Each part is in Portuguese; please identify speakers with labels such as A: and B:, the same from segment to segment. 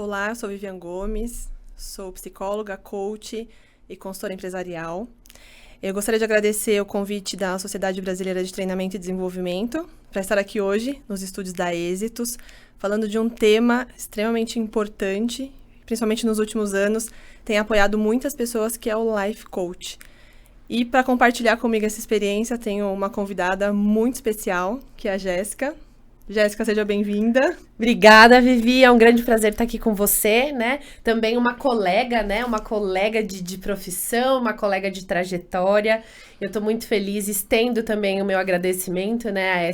A: Olá, eu sou Vivian Gomes, sou psicóloga, coach e consultora empresarial. Eu gostaria de agradecer o convite da Sociedade Brasileira de Treinamento e Desenvolvimento para estar aqui hoje nos estúdios da Êxitos, falando de um tema extremamente importante, principalmente nos últimos anos, tem apoiado muitas pessoas, que é o Life Coach. E para compartilhar comigo essa experiência, tenho uma convidada muito especial, que é a Jéssica. Jéssica, seja bem-vinda.
B: Obrigada, Vivi. É um grande prazer estar aqui com você, né? Também uma colega, né? Uma colega de profissão, uma colega de trajetória. Eu estou muito feliz. Estendo também o meu agradecimento, né?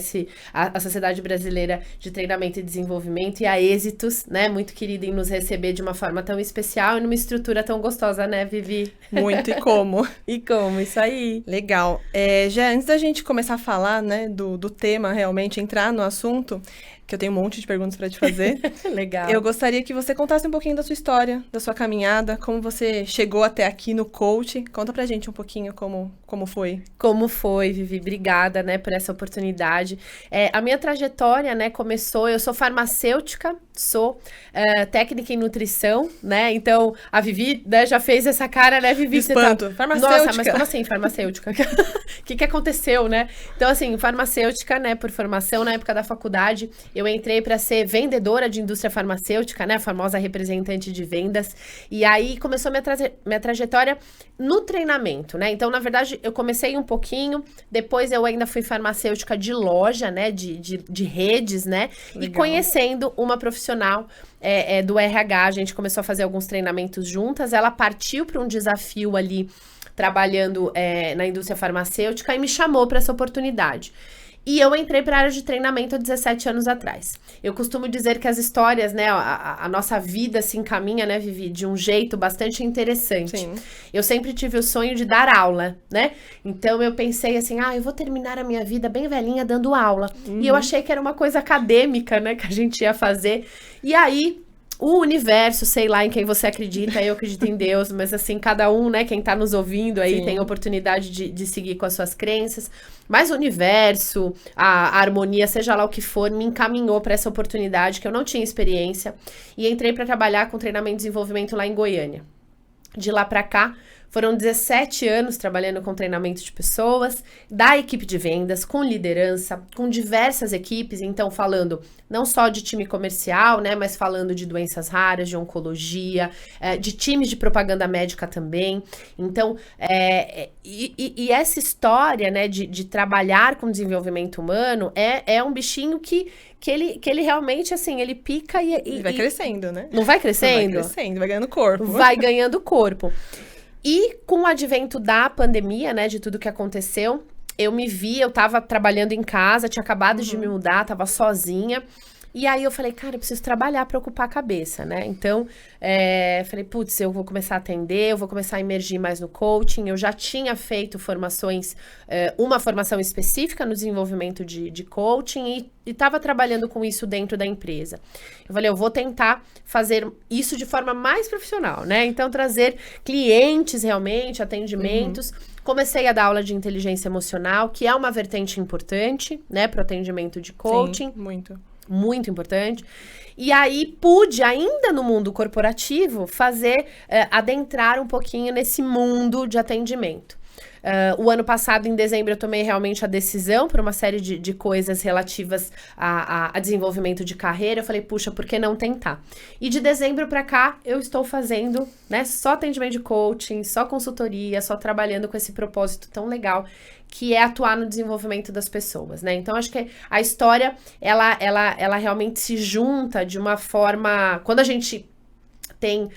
B: A Sociedade Brasileira de Treinamento e Desenvolvimento e a Êxitos, né? Muito querida em nos receber de uma forma tão especial e numa estrutura tão gostosa, né, Vivi?
A: Muito, e como?
B: E como, isso aí.
A: Legal. Já antes da gente começar a falar, né, do tema, realmente, entrar no assunto, que eu tenho um monte de perguntas para te fazer.
B: Legal.
A: Eu gostaria que você contasse um pouquinho da sua história, da sua caminhada, como você chegou até aqui no coach. Conta pra gente um pouquinho como foi.
B: Como foi, Vivi? Obrigada, né, por essa oportunidade. A minha trajetória, né, começou... Eu sou farmacêutica, sou técnica em nutrição, né? Então, a Vivi, né, já fez essa cara, né, Vivi?
A: Espanto.
B: Tá...
A: Farmacêutica.
B: Nossa, mas como assim farmacêutica? O que aconteceu, né? Então, assim, farmacêutica, né, por formação, na época da faculdade, eu entrei para ser vendedora de indústria farmacêutica, né, a famosa representante de vendas. E aí, começou minha trajetória no treinamento, né? Então, na verdade, eu comecei um pouquinho, depois eu ainda fui farmacêutica de loja, né, de redes, né?
A: Legal.
B: E conhecendo uma profissional do RH, a gente começou a fazer alguns treinamentos juntas, ela partiu para um desafio ali, trabalhando na indústria farmacêutica e me chamou para essa oportunidade. E eu entrei para a área de treinamento há 17 anos atrás. Eu costumo dizer que as histórias, né, a nossa vida se encaminha, né, Vivi, de um jeito bastante interessante.
A: Sim.
B: Eu sempre tive o sonho de dar aula, né? Então eu pensei assim, eu vou terminar a minha vida bem velhinha dando aula. E eu achei que era uma coisa acadêmica, né, que a gente ia fazer. E aí... O universo, sei lá em quem você acredita, eu acredito em Deus, mas assim, cada um, né, quem tá nos ouvindo aí
A: Sim.
B: tem a oportunidade de seguir com as suas crenças, mas o universo, a harmonia, seja lá o que for, me encaminhou para essa oportunidade que eu não tinha experiência e entrei para trabalhar com treinamento e desenvolvimento lá em Goiânia. De lá para cá, foram 17 anos trabalhando com treinamento de pessoas, da equipe de vendas, com liderança, com diversas equipes, então falando não só de time comercial, né, mas falando de doenças raras, de oncologia, de times de propaganda médica também. Então, e essa história, né, de trabalhar com desenvolvimento humano é um bichinho que ele realmente, assim, ele pica e
A: vai crescendo, né?
B: Não vai crescendo?
A: Vai crescendo, vai ganhando corpo.
B: Vai ganhando corpo. E com o advento da pandemia, né, de tudo que aconteceu, eu tava trabalhando em casa, tinha acabado de me mudar, tava sozinha. E aí eu falei, cara, eu preciso trabalhar para ocupar a cabeça, né? Então, falei, putz, eu vou começar a atender, eu vou começar a emergir mais no coaching. Eu já tinha feito formações, uma formação específica no desenvolvimento de coaching e estava trabalhando com isso dentro da empresa. Eu falei, eu vou tentar fazer isso de forma mais profissional, né? Então, trazer clientes realmente, atendimentos. Comecei a dar aula de inteligência emocional, que é uma vertente importante, né, para o atendimento de coaching.
A: Sim, muito.
B: Muito importante. E aí pude, ainda no mundo corporativo, adentrar um pouquinho nesse mundo de atendimento. O ano passado, em dezembro, eu tomei realmente a decisão por uma série de coisas relativas a desenvolvimento de carreira. Eu falei, puxa, por que não tentar? E de dezembro para cá, eu estou fazendo, né, só atendimento de coaching, só consultoria, só trabalhando com esse propósito tão legal, que é atuar no desenvolvimento das pessoas, né? Então, acho que a história, ela realmente se junta de uma forma... Quando a gente tem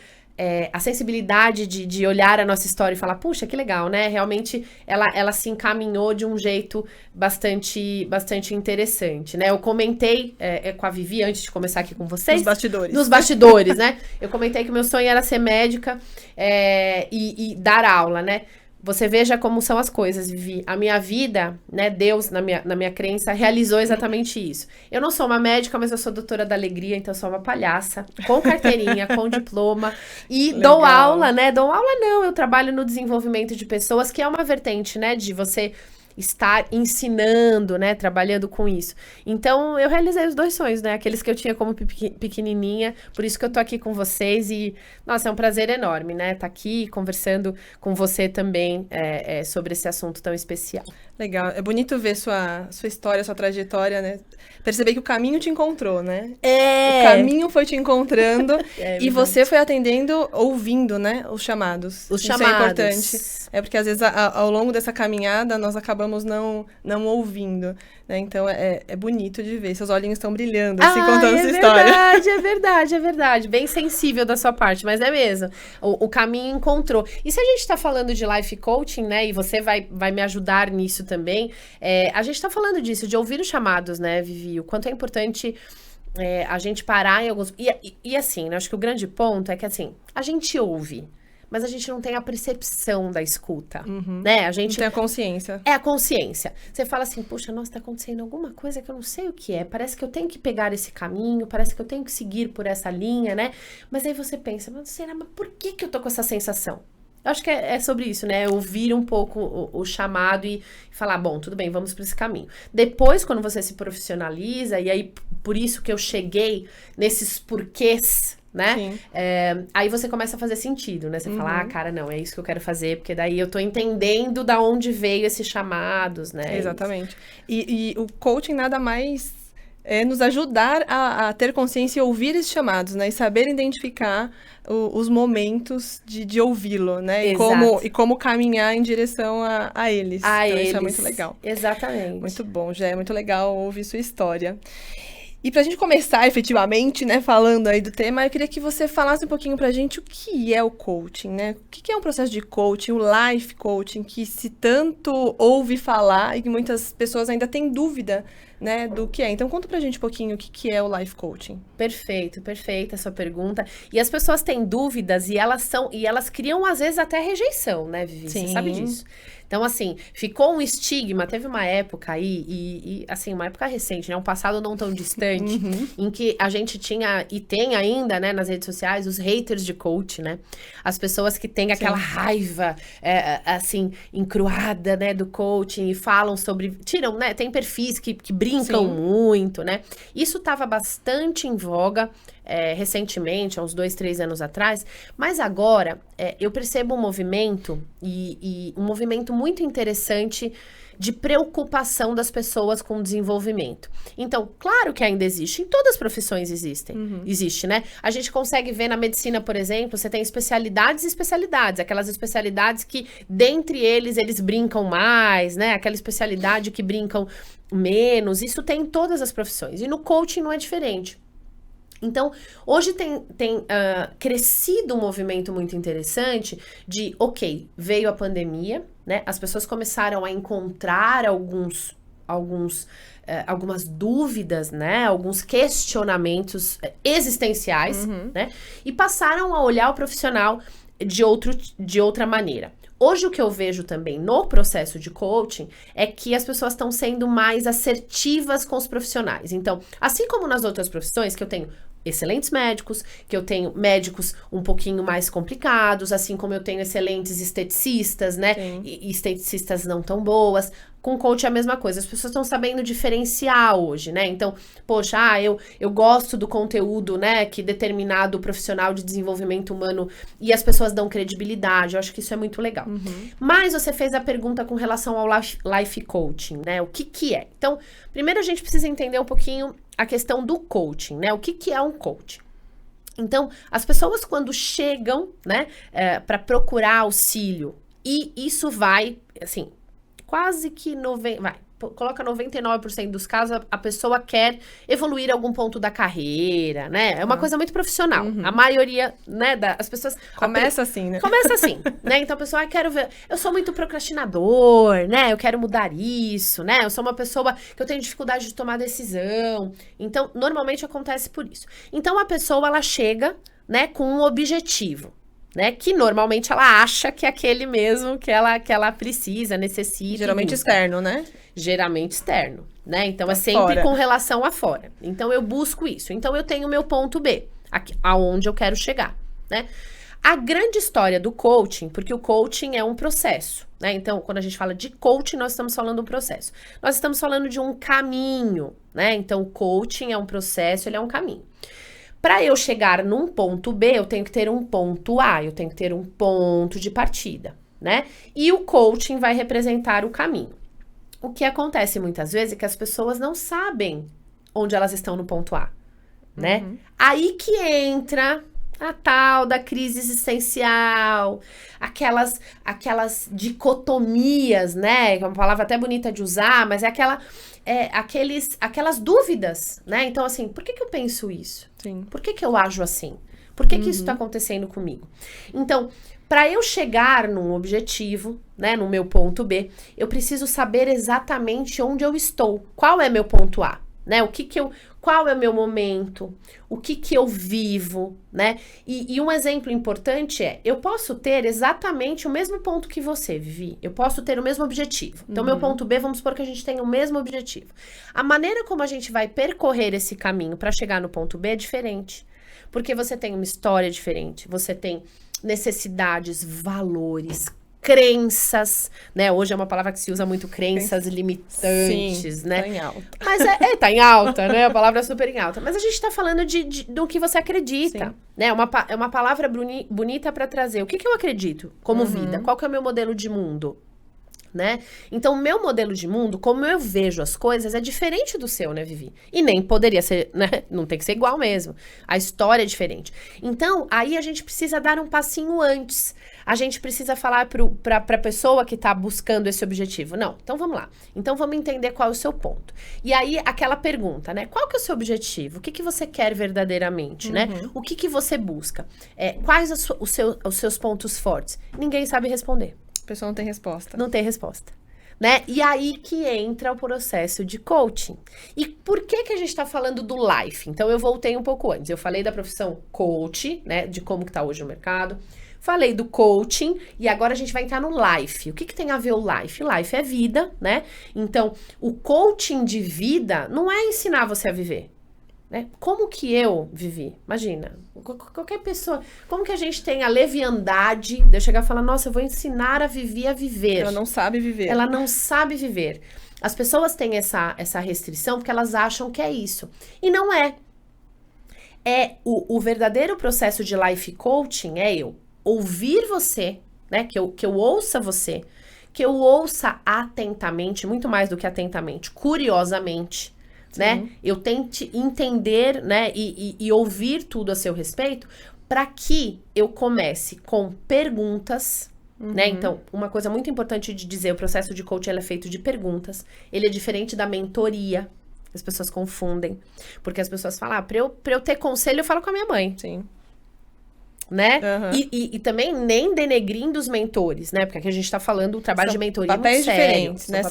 B: a sensibilidade de olhar a nossa história e falar, puxa, que legal, né? Realmente, ela se encaminhou de um jeito bastante interessante, né? Eu comentei com a Vivi, antes de começar aqui com vocês... Nos bastidores, né? Eu comentei que o meu sonho era ser médica e dar aula, né? Você veja como são as coisas, Vivi. A minha vida, né, Deus, na minha crença, realizou exatamente isso. Eu não sou uma médica, mas eu sou doutora da alegria, então eu sou uma palhaça, com carteirinha, com diploma, e
A: Legal.
B: dou aula, né? Dou aula não, eu trabalho no desenvolvimento de pessoas, que é uma vertente, né, de você estar ensinando, né, trabalhando com isso. Então, eu realizei os 2 sonhos, né, aqueles que eu tinha como pequenininha, por isso que eu tô aqui com vocês e, nossa, é um prazer enorme, né, tá aqui conversando com você também sobre esse assunto tão especial.
A: Legal, é bonito ver sua história, sua trajetória, né? Perceber que o caminho te encontrou, né? O caminho foi te encontrando e você foi atendendo, ouvindo, né? Os chamados.
B: Os
A: Isso
B: chamados.
A: é importante. É porque às vezes ao longo dessa caminhada nós acabamos não ouvindo, né? Então é bonito de ver. Seus olhinhos estão brilhando, assim, contando sua história.
B: É verdade. Bem sensível da sua parte, mas é mesmo. O caminho encontrou. E se a gente tá falando de life coaching, né? E você vai me ajudar nisso também. A gente tá falando disso, de ouvir os chamados, né, Vivi? O quanto é importante a gente parar em alguns... E assim, né? Acho que o grande ponto é que, assim, a gente ouve, mas a gente não tem a percepção da escuta, né? A gente
A: não tem a consciência.
B: É a consciência. Você fala assim, puxa, nossa, tá acontecendo alguma coisa que eu não sei o que é. Parece que eu tenho que pegar esse caminho, parece que eu tenho que seguir por essa linha, né? Mas aí você pensa, mas será, mas por que eu tô com essa sensação? Eu acho que é sobre isso, né? Ouvir um pouco o chamado e falar, bom, tudo bem, vamos para esse caminho. Depois, quando você se profissionaliza, e aí por isso que eu cheguei nesses porquês, né? Aí você começa a fazer sentido, né? Você fala, cara, não, é isso que eu quero fazer, porque daí eu tô entendendo da onde veio esses chamados, né?
A: Exatamente. E o coaching nada mais nos ajudar a ter consciência e ouvir esses chamados, né? E saber identificar os momentos de ouvi-lo, né? E como caminhar em direção a eles. Isso é muito legal.
B: Exatamente.
A: Muito bom, já é muito legal ouvir sua história. E pra gente começar efetivamente, né, falando aí do tema, eu queria que você falasse um pouquinho pra gente o que é o coaching, né? O que é um processo de coaching, o life coaching, que se tanto ouve falar e que muitas pessoas ainda têm dúvida, né, do que é. Então, conta pra gente um pouquinho o que é o life coaching.
B: Perfeita a sua pergunta. E as pessoas têm dúvidas e elas criam, às vezes, até rejeição, né, Vivi?
A: Sim.
B: Você sabe disso. Então, assim, ficou um estigma, teve uma época aí, e assim, uma época recente, né, um passado não tão distante, em que a gente tinha, e tem ainda, né, nas redes sociais, os haters de coach, né? As pessoas que têm aquela raiva, assim, encruada, né, do coaching, e falam sobre, tiram, né, tem perfis que brincam muito, né? Isso estava bastante em voga, recentemente, há uns 2, 3 anos atrás, mas agora eu percebo um movimento, e um movimento muito interessante de preocupação das pessoas com o desenvolvimento. Então, claro que ainda existe, em todas as profissões existe, né? A gente consegue ver na medicina, por exemplo, você tem especialidades e especialidades, aquelas especialidades que, dentre eles brincam mais, né? Aquela especialidade que brincam menos, isso tem em todas as profissões, e no coaching não é diferente. Então, hoje tem crescido um movimento muito interessante de, veio a pandemia, né? As pessoas começaram a encontrar algumas dúvidas, né? Alguns questionamentos existenciais, né? E passaram a olhar o profissional de outra maneira. Hoje, o que eu vejo também no processo de coaching é que as pessoas estão sendo mais assertivas com os profissionais. Então, assim como nas outras profissões, que eu tenho excelentes médicos, que eu tenho médicos um pouquinho mais complicados, assim como eu tenho excelentes esteticistas, né? E esteticistas não tão boas. Com coach é a mesma coisa, as pessoas estão sabendo diferenciar hoje, né? Então, poxa, eu gosto do conteúdo, né, que determinado profissional de desenvolvimento humano, e as pessoas dão credibilidade, eu acho que isso é muito legal. Mas você fez a pergunta com relação ao life coaching, né? O que é? Então, primeiro a gente precisa entender um pouquinho a questão do coaching, né? O que é um coaching? Então, as pessoas quando chegam, né, para procurar auxílio, e isso vai, assim, quase que coloca 99% dos casos, a pessoa quer evoluir algum ponto da carreira, né? É uma coisa muito profissional. A maioria, né, as pessoas...
A: Começa assim, né?
B: Começa assim, né? Então a pessoa, quero ver... Eu sou muito procrastinador, né? Eu quero mudar isso, né? Eu sou uma pessoa que eu tenho dificuldade de tomar decisão. Então, normalmente acontece por isso. Então, a pessoa, ela chega, né, com um objetivo, né, que normalmente ela acha que é aquele mesmo que ela precisa, necessita.
A: Geralmente externo, né?
B: Geralmente externo, né? Então, é sempre com relação a fora. Então, eu busco isso. Então, eu tenho o meu ponto B, aonde eu quero chegar, né? A grande história do coaching, porque o coaching é um processo, né? Então, quando a gente fala de coaching, nós estamos falando de um processo. Nós estamos falando de um caminho, né? Então, o coaching é um processo, ele é um caminho. Para eu chegar num ponto B, eu tenho que ter um ponto A, eu tenho que ter um ponto de partida, né? E o coaching vai representar o caminho. O que acontece muitas vezes é que as pessoas não sabem onde elas estão no ponto A, né? Aí que entra a tal da crise existencial, aquelas dicotomias, né? É uma palavra até bonita de usar, mas é aquelas dúvidas, né? Então, assim, por que eu penso isso?
A: Sim.
B: Por que eu ajo assim? Por que isso está acontecendo comigo? Então, para eu chegar num objetivo, né, no meu ponto B, eu preciso saber exatamente onde eu estou. Qual é meu ponto A? Né? Qual é o meu momento? O que eu vivo, né? E um exemplo importante é, eu posso ter exatamente o mesmo ponto que você, Vivi. Eu posso ter o mesmo objetivo. Então, meu ponto B, vamos supor que a gente tenha o mesmo objetivo. A maneira como a gente vai percorrer esse caminho para chegar no ponto B é diferente. Porque você tem uma história diferente, você tem necessidades, valores, crenças, né? Hoje é uma palavra que se usa muito, crenças limitantes,
A: sim,
B: né?
A: tá em alta.
B: Mas tá em alta, né? A palavra é super em alta. Mas a gente tá falando do que você acredita,
A: sim,
B: né? É uma palavra bonita para trazer. O que eu acredito como vida? Qual que é o meu modelo de mundo? Né? Então, o meu modelo de mundo, como eu vejo as coisas, é diferente do seu, né, Vivi? E nem poderia ser, né? Não tem que ser igual mesmo. A história é diferente. Então, aí a gente precisa dar um passinho antes. A gente precisa falar pra pessoa que tá buscando esse objetivo. Não, então vamos lá. Então, vamos entender qual é o seu ponto. E aí, aquela pergunta, né? Qual que é o seu objetivo? O que você quer verdadeiramente, né? O que você busca? Quais os seus pontos fortes? Ninguém sabe responder.
A: A pessoa não tem resposta.
B: Não tem resposta, né? E aí que entra o processo de coaching. E por que a gente tá falando do life? Então, eu voltei um pouco antes. Eu falei da profissão coach, né? De como que tá hoje o mercado. Falei do coaching e agora a gente vai entrar no life. O que tem a ver o life? Life é vida, né? Então, o coaching de vida não é ensinar você a viver. Né? Como que eu vivi? Imagina, qualquer pessoa, como que a gente tem a leviandade de eu chegar e falar, nossa, eu vou ensinar a Vivi a viver.
A: Ela não sabe viver.
B: Ela não sabe viver. As pessoas têm essa restrição porque elas acham que é isso. E não é. O verdadeiro processo de life coaching é eu ouvir você, né? Que eu ouça você, que eu ouça atentamente, muito mais do que atentamente, curiosamente, né? Eu tente entender, né, e ouvir tudo a seu respeito, para que eu comece com perguntas, né? Então, uma coisa muito importante de dizer, o processo de coaching ele é feito de perguntas, ele é diferente da mentoria, as pessoas confundem, porque as pessoas falam, pra eu ter conselho, eu falo com a minha mãe.
A: Sim.
B: Né? E também nem denegrindo os mentores, né? Porque aqui a gente tá falando, o trabalho de mentoria é muito sério.
A: Diferentes, né?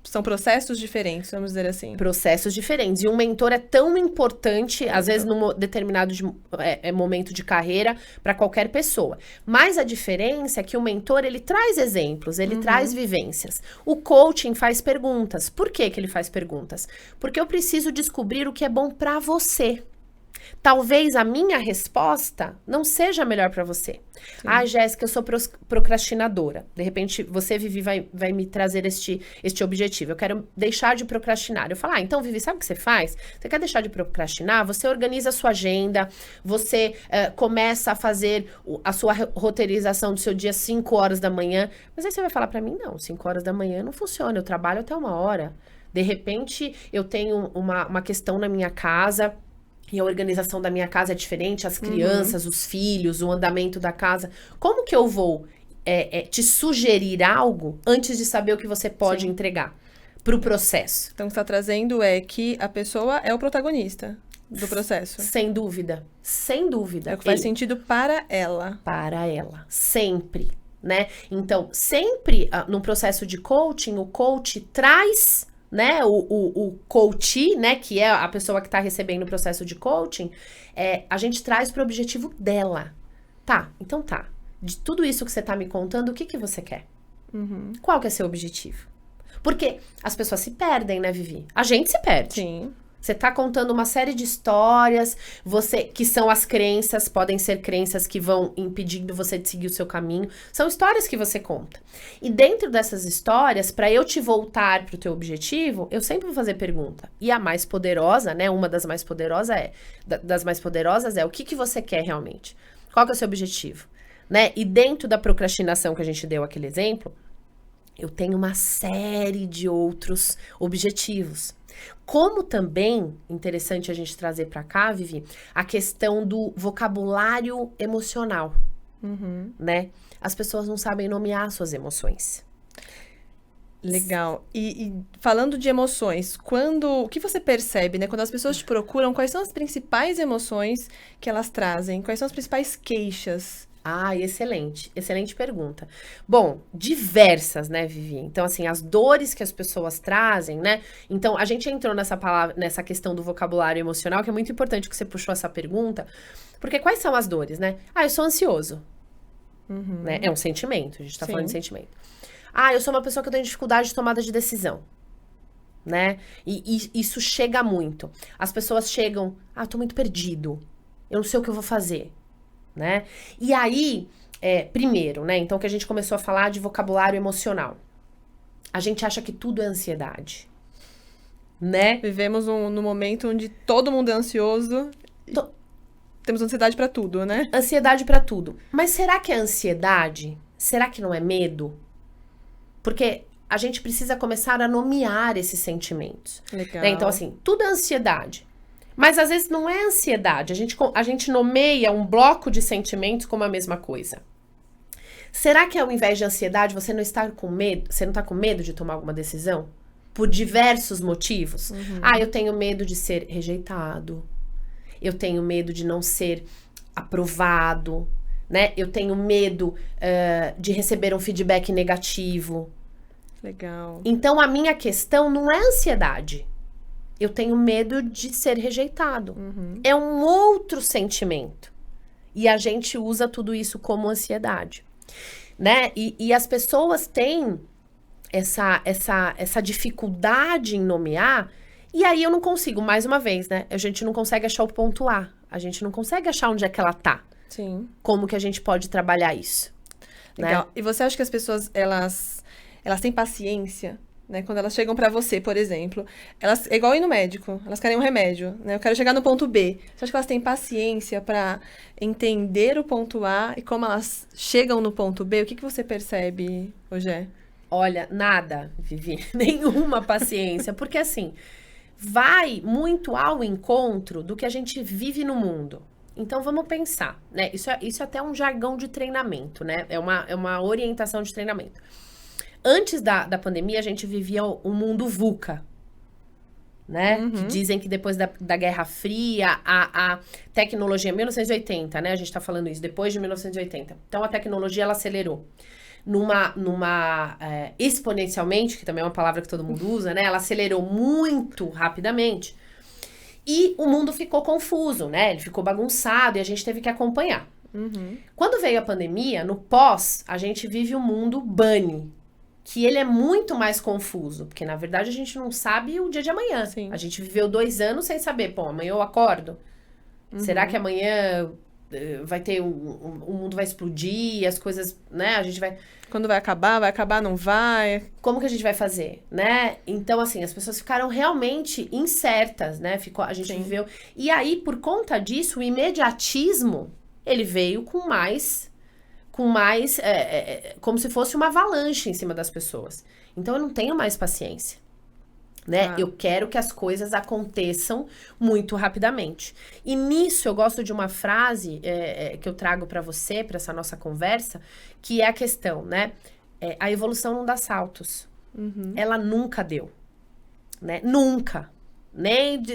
A: São processos diferentes, vamos dizer assim.
B: Processos diferentes. E um mentor é tão importante, às vezes, num determinado momento de carreira, para qualquer pessoa. Mas a diferença é que o mentor, ele traz exemplos, ele traz vivências. O coaching faz perguntas. Por que ele faz perguntas? Porque eu preciso descobrir o que é bom para você. Talvez a minha resposta não seja a melhor para você. Sim. Ah, Jéssica, eu sou procrastinadora. De repente, você, Vivi, vai me trazer este objetivo. Eu quero deixar de procrastinar. Eu falo, então, Vivi, sabe o que você faz? Você quer deixar de procrastinar? Você organiza a sua agenda, você começa a fazer a sua roteirização do seu dia às 5 horas da manhã. Mas aí você vai falar para mim, não, 5 horas da manhã não funciona, eu trabalho até 1 hora. De repente, eu tenho uma questão na minha casa, e a organização da minha casa é diferente, as crianças, os filhos, o andamento da casa. Como que eu vou te sugerir algo antes de saber o que você pode entregar para o processo?
A: Então, o que você está trazendo é que a pessoa é o protagonista do processo.
B: Sem dúvida. Sem dúvida.
A: É o que faz sentido para ela.
B: Para ela. Sempre, né? Então, sempre no processo de coaching, o coach traz... né, o coach, né, que é a pessoa que está recebendo o processo de coaching, a gente traz para o objetivo dela. Tá, então tá. De tudo isso que você está me contando, o que você quer? Qual que é seu objetivo? Porque as pessoas se perdem, né, Vivi? A gente se perde.
A: Sim.
B: Você tá contando uma série de histórias, que são as crenças, podem ser crenças que vão impedindo você de seguir o seu caminho. São histórias que você conta. E dentro dessas histórias, para eu te voltar pro teu objetivo, eu sempre vou fazer pergunta. E a mais poderosa, né? Uma das mais poderosas é o que você quer realmente? Qual que é o seu objetivo? Né? E dentro da procrastinação que a gente deu aquele exemplo, eu tenho uma série de outros objetivos. Como também, interessante a gente trazer para cá, Vivi, a questão do vocabulário emocional, né? As pessoas não sabem nomear suas emoções.
A: Legal. E falando de emoções, o que você percebe, né? Quando as pessoas te procuram, quais são as principais emoções que elas trazem? Quais são as principais queixas?
B: Ah, excelente. Excelente pergunta. Bom, diversas, né, Vivi? Então, assim, as dores que as pessoas trazem, né? Então, a gente entrou nessa questão do vocabulário emocional, que é muito importante que você puxou essa pergunta, porque quais são as dores, né? Ah, eu sou ansioso. Né? É um sentimento, a gente tá falando de sentimento. Ah, eu sou uma pessoa que eu tenho dificuldade de tomada de decisão. Né? E isso chega muito. As pessoas chegam, eu tô muito perdido. Eu não sei o que eu vou fazer. Né? E aí, primeiro, né? Então, que a gente começou a falar de vocabulário emocional. A gente acha que tudo é ansiedade, né?
A: Vivemos num momento onde todo mundo é ansioso. Temos ansiedade pra tudo, né?
B: Ansiedade pra tudo. Mas será que é ansiedade? Será que não é medo? Porque a gente precisa começar a nomear esses sentimentos.
A: Legal.
B: Né? Então, assim, tudo é ansiedade. Mas às vezes não é ansiedade. A gente nomeia um bloco de sentimentos como a mesma coisa. Será que ao invés de ansiedade, você não está com medo? Você não está com medo de tomar alguma decisão? Por diversos motivos. Ah, eu tenho medo de ser rejeitado. Eu tenho medo de não ser aprovado. Né? Eu tenho medo de receber um feedback negativo.
A: Legal.
B: Então, a minha questão não é ansiedade. Eu tenho medo de ser rejeitado. É um outro sentimento. E a gente usa tudo isso como ansiedade. Né? E as pessoas têm essa dificuldade em nomear. E aí eu não consigo, mais uma vez, né? A gente não consegue achar o ponto A. A gente não consegue achar onde é que ela tá.
A: Sim.
B: Como que a gente pode trabalhar isso.
A: Legal.
B: Né?
A: E você acha que as pessoas, elas têm paciência? Né? Quando elas chegam pra você, por exemplo, elas é igual ir no médico, elas querem um remédio, né? Eu quero chegar no ponto B. Você acha que elas têm paciência pra entender o ponto A e como elas chegam no ponto B? O que você percebe, Rogé?
B: Olha, nada, Vivi, nenhuma paciência, porque assim, vai muito ao encontro do que a gente vive no mundo. Então vamos pensar, né? Isso é até um jargão de treinamento, né? É uma orientação de treinamento. Antes da pandemia, a gente vivia um mundo VUCA, né? Que dizem que depois da Guerra Fria, a tecnologia... 1980, né? A gente tá falando isso, depois de 1980. Então, a tecnologia, ela acelerou. Exponencialmente, que também é uma palavra que todo mundo usa, né? Ela acelerou muito rapidamente. E o mundo ficou confuso, né? Ele ficou bagunçado e a gente teve que acompanhar. Quando veio a pandemia, no pós, a gente vive um mundo bunny, que ele é muito mais confuso, porque na verdade a gente não sabe o dia de amanhã.
A: Sim.
B: A gente viveu 2 anos sem saber, pô, amanhã eu acordo. Será que amanhã vai ter o mundo vai explodir, as coisas, né? A gente vai...
A: Quando vai acabar, não vai?
B: Como que a gente vai fazer, né? Então, assim, as pessoas ficaram realmente incertas, né? A gente viveu... E aí, por conta disso, o imediatismo, ele veio com mais como se fosse uma avalanche em cima das pessoas. Então, eu não tenho mais paciência, né? Eu quero que as coisas aconteçam muito rapidamente. E nisso, eu gosto de uma frase que eu trago para você, para essa nossa conversa, que é a questão, né? A evolução não dá saltos. Ela nunca deu, né? Nunca.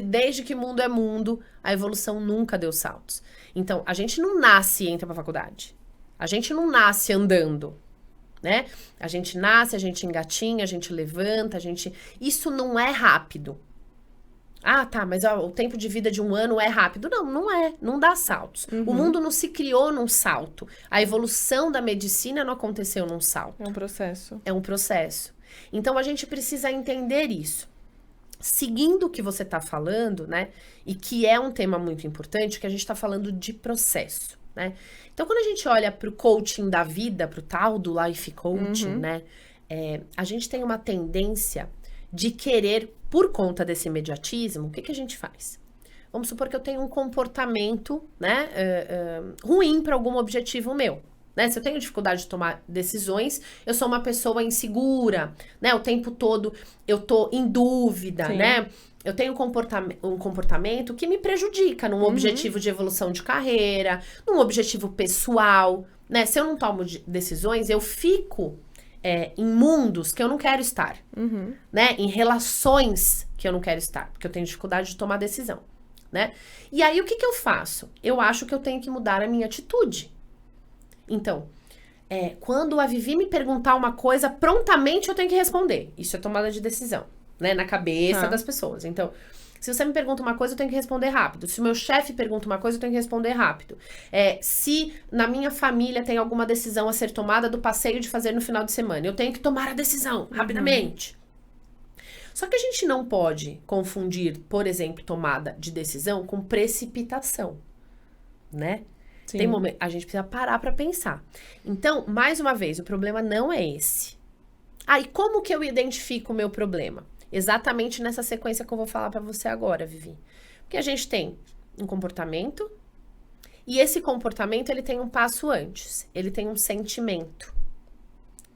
B: Desde que mundo é mundo, a evolução nunca deu saltos. Então, a gente não nasce e entra pra faculdade. A gente não nasce andando, né? A gente nasce, a gente engatinha, a gente levanta, Isso não é rápido. Ah, tá, mas o tempo de vida de 1 ano é rápido. Não, não é. Não dá saltos. O mundo não se criou num salto. A evolução da medicina não aconteceu num salto.
A: É um processo.
B: É um processo. Então, a gente precisa entender isso. seguindo o que você está falando, né? E que é um tema muito importante, que a gente está falando de processo, né? Então, quando a gente olha para o coaching da vida, para o tal do life coaching, né? A gente tem uma tendência de querer, por conta desse imediatismo, o que a gente faz? Vamos supor que eu tenho um comportamento, né? Ruim para algum objetivo meu. Né? Se eu tenho dificuldade de tomar decisões, eu sou uma pessoa insegura, né? O tempo todo eu tô em dúvida,
A: Sim.
B: né? Eu tenho um comportamento que me prejudica num objetivo de evolução de carreira, num objetivo pessoal, né? Se eu não tomo decisões, eu fico em mundos que eu não quero estar, né? Em relações que eu não quero estar, porque eu tenho dificuldade de tomar decisão, né? E aí, o que eu faço? Eu acho que eu tenho que mudar a minha atitude. Então, quando a Vivi me perguntar uma coisa, prontamente eu tenho que responder. Isso é tomada de decisão, né? Na cabeça das pessoas. Então, se você me pergunta uma coisa, eu tenho que responder rápido. Se o meu chefe pergunta uma coisa, eu tenho que responder rápido. Se na minha família tem alguma decisão a ser tomada do passeio de fazer no final de semana, eu tenho que tomar a decisão rapidamente. Só que a gente não pode confundir, por exemplo, tomada de decisão com precipitação, né?
A: Sim.
B: Tem momento, a gente precisa parar para pensar. Então, mais uma vez, o problema não é esse. E como que eu identifico o meu problema? Exatamente nessa sequência que eu vou falar para você agora, Vivi. Porque a gente tem um comportamento e esse comportamento, ele tem um passo antes. Ele tem um sentimento.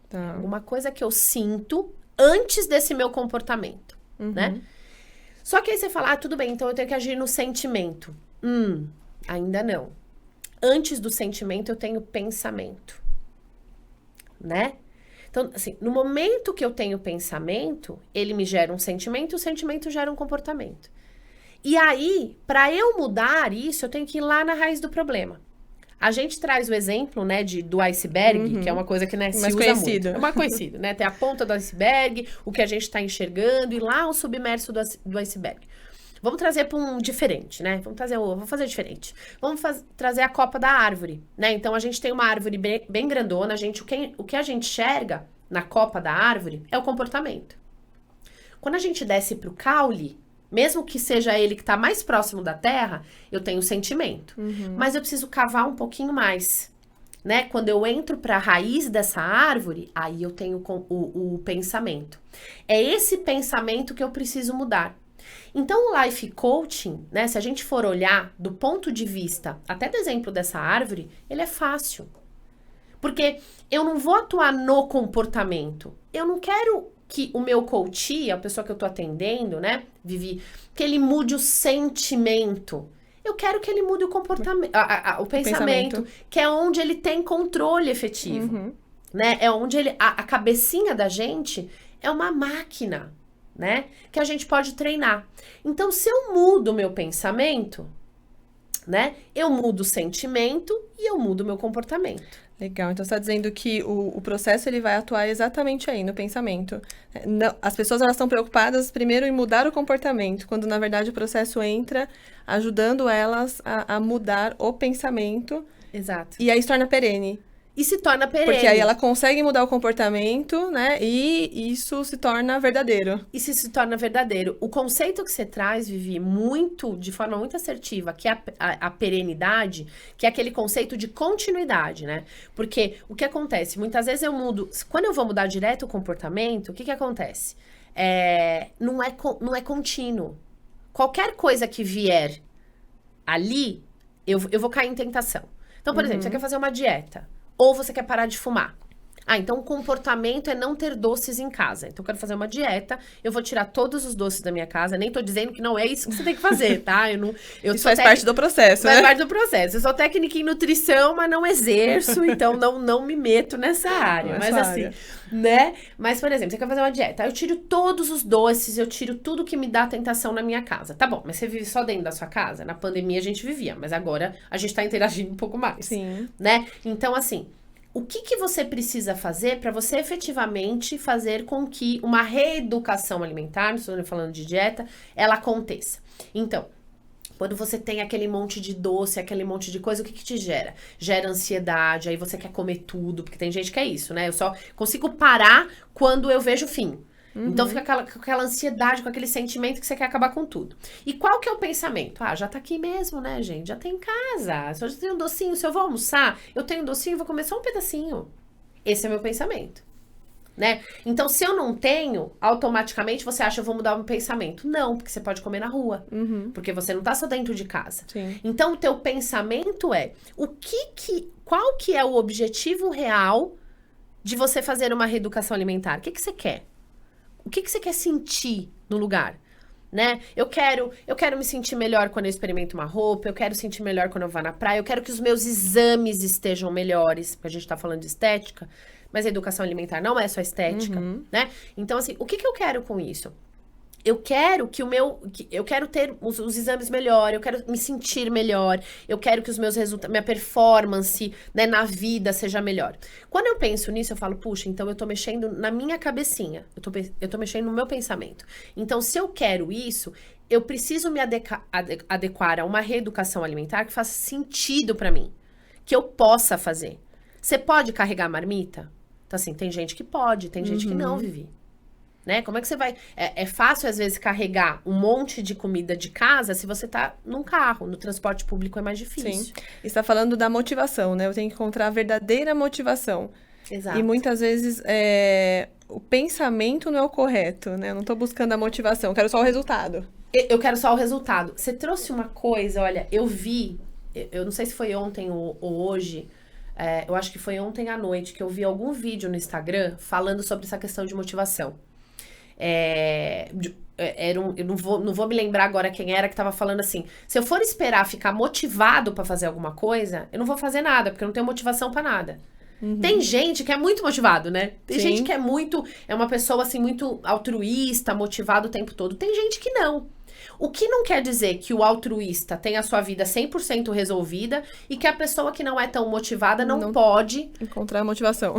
A: Tá.
B: Uma coisa que eu sinto antes desse meu comportamento, né? Só que aí você fala, tudo bem, então eu tenho que agir no sentimento. Ainda não. Antes do sentimento, eu tenho pensamento, né? Então, assim, no momento que eu tenho pensamento, ele me gera um sentimento, o sentimento gera um comportamento. E aí, para eu mudar isso, eu tenho que ir lá na raiz do problema. A gente traz o exemplo, né, do iceberg, que é uma coisa que, né, se
A: mais
B: usa
A: conhecido.
B: muito. É mais conhecido, né? Tem a ponta do iceberg, o que a gente está enxergando, e lá o submerso do iceberg. Vamos trazer para um diferente, né? Vamos fazer diferente. Vamos trazer a copa da árvore, né? Então, a gente tem uma árvore bem grandona. O que a gente enxerga na copa da árvore é o comportamento. Quando a gente desce para o caule, mesmo que seja ele que está mais próximo da terra, eu tenho sentimento. Mas eu preciso cavar um pouquinho mais, né? Quando eu entro para a raiz dessa árvore, aí eu tenho o pensamento. É esse pensamento que eu preciso mudar. Então, o life coaching, né, se a gente for olhar do ponto de vista, até do exemplo dessa árvore, ele é fácil. Porque eu não vou atuar no comportamento. Eu não quero que o meu coach, a pessoa que eu tô atendendo, né, Vivi, que ele mude o sentimento. Eu quero que ele mude o comportamento, o pensamento, que é onde ele tem controle efetivo. Né? É onde a cabecinha da gente é uma máquina, né? Que a gente pode treinar. Então, se eu mudo o meu pensamento, né? Eu mudo o sentimento e eu mudo o meu comportamento.
A: Legal. Então, você está dizendo que o processo ele vai atuar exatamente aí, no pensamento. Não, as pessoas elas estão preocupadas primeiro em mudar o comportamento, quando, na verdade, o processo entra ajudando elas a mudar o pensamento.
B: Exato.
A: E aí se torna perene.
B: E se torna perene.
A: Porque aí ela consegue mudar o comportamento, né? E isso se torna verdadeiro.
B: Isso se torna verdadeiro. O conceito que você traz, Vivi, de forma muito assertiva, que é a perenidade, que é aquele conceito de continuidade, né? Porque o que acontece? Muitas vezes eu mudo... Quando eu vou mudar direto o comportamento, o que acontece? Não é contínuo. Qualquer coisa que vier ali, eu vou cair em tentação. Então, por exemplo, você quer fazer uma dieta. Ou você quer parar de fumar. Então o comportamento é não ter doces em casa. Então eu quero fazer uma dieta, eu vou tirar todos os doces da minha casa. Nem tô dizendo que não é isso que você tem que fazer, tá?
A: Isso faz parte do processo, né?
B: Faz parte do processo. Eu sou técnica em nutrição, mas não exerço, então não me meto nessa área. Mas assim, né? Mas, por exemplo, você quer fazer uma dieta. Aí eu tiro todos os doces, eu tiro tudo que me dá tentação na minha casa. Tá bom, mas você vive só dentro da sua casa? Na pandemia a gente vivia, mas agora a gente tá interagindo um pouco mais.
A: Sim.
B: Né? Então, assim... O que você precisa fazer para você efetivamente fazer com que uma reeducação alimentar, não estou falando de dieta, ela aconteça? Então, quando você tem aquele monte de doce, aquele monte de coisa, o que te gera? Gera ansiedade, aí você quer comer tudo, porque tem gente que é isso, né? Eu só consigo parar quando eu vejo o fim. Então fica com aquela ansiedade, com aquele sentimento que você quer acabar com tudo. E qual que é o pensamento? Já tá aqui mesmo, né, gente? Já tem em casa. Se eu já tenho um docinho, se eu vou almoçar, eu tenho um docinho, vou comer só um pedacinho. Esse é meu pensamento. Né? Então, se eu não tenho, automaticamente você acha, eu vou mudar o meu pensamento. Não, porque você pode comer na rua. Porque você não tá só dentro de casa.
A: Sim.
B: Então, o teu pensamento é, qual que é o objetivo real de você fazer uma reeducação alimentar? O que você quer? O que você quer sentir no lugar? Né? Eu quero me sentir melhor quando eu experimento uma roupa, eu quero sentir melhor quando eu vou na praia, eu quero que os meus exames estejam melhores, porque a gente tá falando de estética, mas a educação alimentar não é só estética, né? Então, assim, o que eu quero com isso? Eu quero eu quero ter os exames melhor, eu quero me sentir melhor, eu quero que os meus resultados, minha performance, né, na vida seja melhor. Quando eu penso nisso, eu falo, puxa, então eu tô mexendo na minha cabecinha, eu tô mexendo no meu pensamento. Então, se eu quero isso, eu preciso me adequar a uma reeducação alimentar que faça sentido pra mim, que eu possa fazer. Você pode carregar marmita? Então, assim, tem gente que pode, tem gente que não, Vivi. Né? Como é que você vai... É fácil, às vezes, carregar um monte de comida de casa se você tá num carro. No transporte público é mais difícil.
A: Sim. E você tá falando da motivação, né? Eu tenho que encontrar a verdadeira motivação.
B: Exato.
A: E muitas vezes o pensamento não é o correto, né? Eu não tô buscando a motivação, eu quero só o resultado.
B: Eu quero só o resultado. Você trouxe uma coisa, olha, eu vi... Eu não sei se foi ontem ou hoje... eu acho que foi ontem à noite que eu vi algum vídeo no Instagram falando sobre essa questão de motivação. Eu não vou me lembrar agora quem era que tava falando assim, se eu for esperar ficar motivado pra fazer alguma coisa, eu não vou fazer nada, porque eu não tenho motivação pra nada. Tem gente que é muito motivado, né? Tem gente que é uma pessoa assim muito altruísta, motivado o tempo todo. Tem gente que não. O que não quer dizer que o altruísta tem a sua vida 100% resolvida e que a pessoa que não é tão motivada não pode
A: encontrar motivação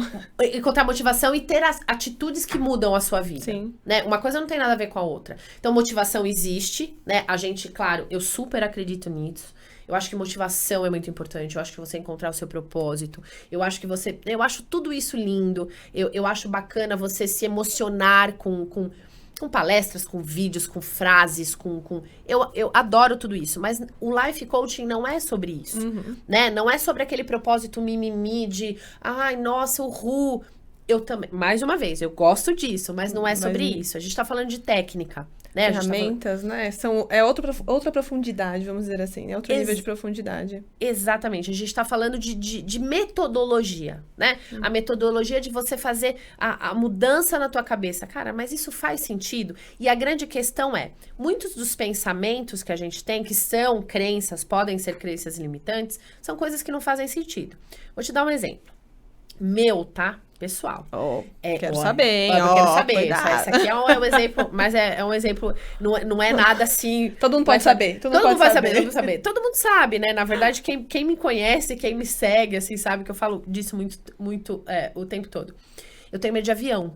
B: e ter as atitudes que mudam a sua vida.
A: Sim.
B: Né? Uma coisa não tem nada a ver com a outra. Então, motivação existe, né? A gente, claro, eu super acredito nisso. Eu acho que motivação é muito importante. Eu acho que você encontrar o seu propósito. Eu acho tudo isso lindo. Eu acho bacana você se emocionar com palestras, com vídeos, com frases, eu adoro tudo isso, mas o life coaching não é sobre isso, né? Não é sobre aquele propósito mimimi de, ai, nossa, eu também, mais uma vez, eu gosto disso, mas não é sobre isso. A gente tá falando de técnica, né?
A: Ferramentas, né? Outra profundidade, vamos dizer assim, né? Outro nível de profundidade.
B: Exatamente. A gente tá falando de metodologia, né? A metodologia de você fazer a mudança na tua cabeça. Cara, mas isso faz sentido? E a grande questão é, muitos dos pensamentos que a gente tem, que são crenças, podem ser crenças limitantes, são coisas que não fazem sentido. Vou te dar um exemplo. Meu, tá? Pessoal.
A: Quero saber, hein?
B: Quero saber.
A: Cuidado.
B: Esse aqui é um exemplo, mas é um exemplo, não é nada assim...
A: Todo mundo pode saber.
B: Todo mundo vai saber, todo mundo saber. Todo mundo sabe, né? Na verdade, quem me conhece, quem me segue, assim, sabe que eu falo disso muito o tempo todo. Eu tenho medo de avião,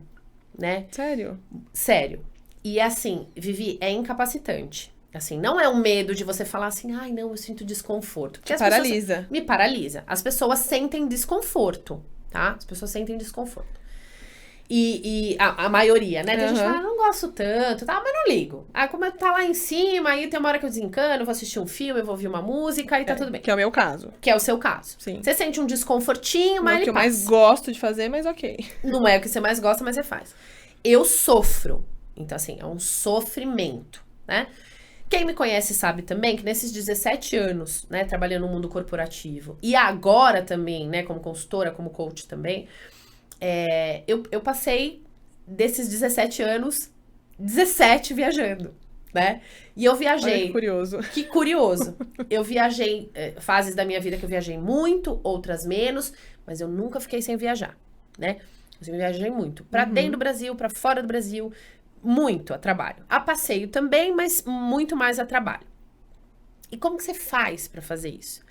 B: né?
A: Sério?
B: Sério. E assim, Vivi, é incapacitante. Assim, não é um medo de você falar assim, ai, não, eu sinto desconforto. Porque
A: paralisa.
B: Me paralisa. As pessoas sentem desconforto, tá? As pessoas sentem desconforto. E a maioria, né? Tem gente que fala, não gosto tanto, tá? Mas não ligo. Ah, como tá lá em cima, aí tem uma hora que eu desencano, vou assistir um filme, eu vou ouvir uma música, aí tá tudo bem.
A: Que é o meu caso.
B: Que é o seu caso.
A: Sim.
B: Você sente um desconfortinho, mas
A: não é o que eu mais gosto de fazer, mas ok.
B: Não é o que você mais gosta, mas você faz. Eu sofro. Então, assim, é um sofrimento, né? Quem me conhece sabe também que nesses 17 anos, né, trabalhando no mundo corporativo, e agora também, né, como consultora, como coach também, eu passei desses 17 anos, 17 viajando, né? E eu viajei...
A: Olha que curioso.
B: Que curioso. Eu viajei, fases da minha vida que eu viajei muito, outras menos, mas eu nunca fiquei sem viajar, né? Eu viajei muito. Pra dentro do Brasil, pra fora do Brasil... Muito a trabalho. A passeio também, mas muito mais a trabalho. E como que você faz pra fazer isso?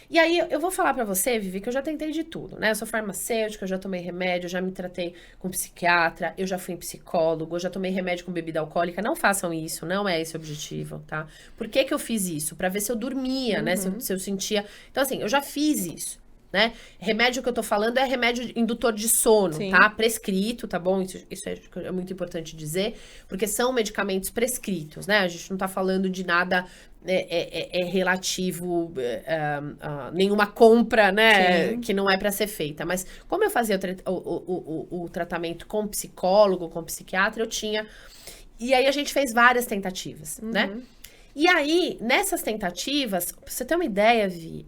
B: E aí, eu vou falar pra você, Vivi, que eu já tentei de tudo, né? Eu sou farmacêutica, eu já tomei remédio, eu já me tratei com psiquiatra, eu já fui em psicólogo, eu já tomei remédio com bebida alcoólica. Não façam isso, não é esse o objetivo, tá? Por que que eu fiz isso? Pra ver se eu dormia, né? Se eu sentia... Então, assim, eu já fiz isso. né? Remédio que eu tô falando é remédio indutor de sono,
A: Sim.
B: tá? Prescrito, tá bom? Isso é muito importante dizer, porque são medicamentos prescritos, né? A gente não tá falando de nada relativo, nenhuma compra, né?
A: Sim.
B: Que não é pra ser feita. Mas como eu fazia o tratamento com psicólogo, com psiquiatra, eu tinha... E aí a gente fez várias tentativas, né? E aí, nessas tentativas, pra você ter uma ideia, Vi,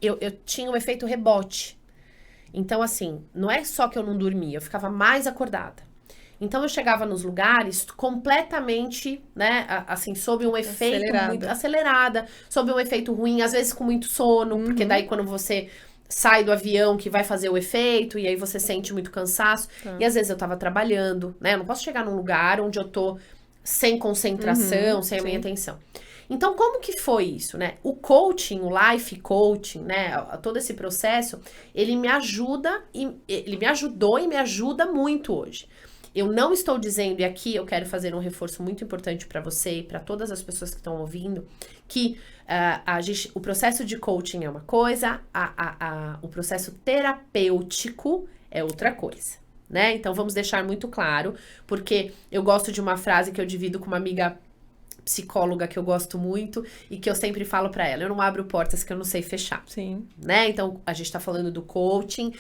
B: eu tinha um efeito rebote. Então, assim, não é só que eu não dormia, eu ficava mais acordada. Então, eu chegava nos lugares completamente, né, assim, sob um efeito muito acelerada, sob um efeito ruim, às vezes com muito sono, porque daí quando você sai do avião que vai fazer o efeito, e aí você sente muito cansaço, e às vezes eu tava trabalhando, né, eu não posso chegar num lugar onde eu tô sem concentração, sem a minha atenção. Então, como que foi isso, né? O coaching, o life coaching, né? Todo esse processo, ele me ajuda, ele me ajudou e me ajuda muito hoje. Eu não estou dizendo, e aqui eu quero fazer um reforço muito importante para você e para todas as pessoas que estão ouvindo, que o processo de coaching é uma coisa, o processo terapêutico é outra coisa. Né? Então, vamos deixar muito claro, porque eu gosto de uma frase que eu divido com uma amiga psicóloga que eu gosto muito e que eu sempre falo pra ela, eu não abro portas que eu não sei fechar.
A: Sim.
B: Né? Então, a gente tá falando do coaching,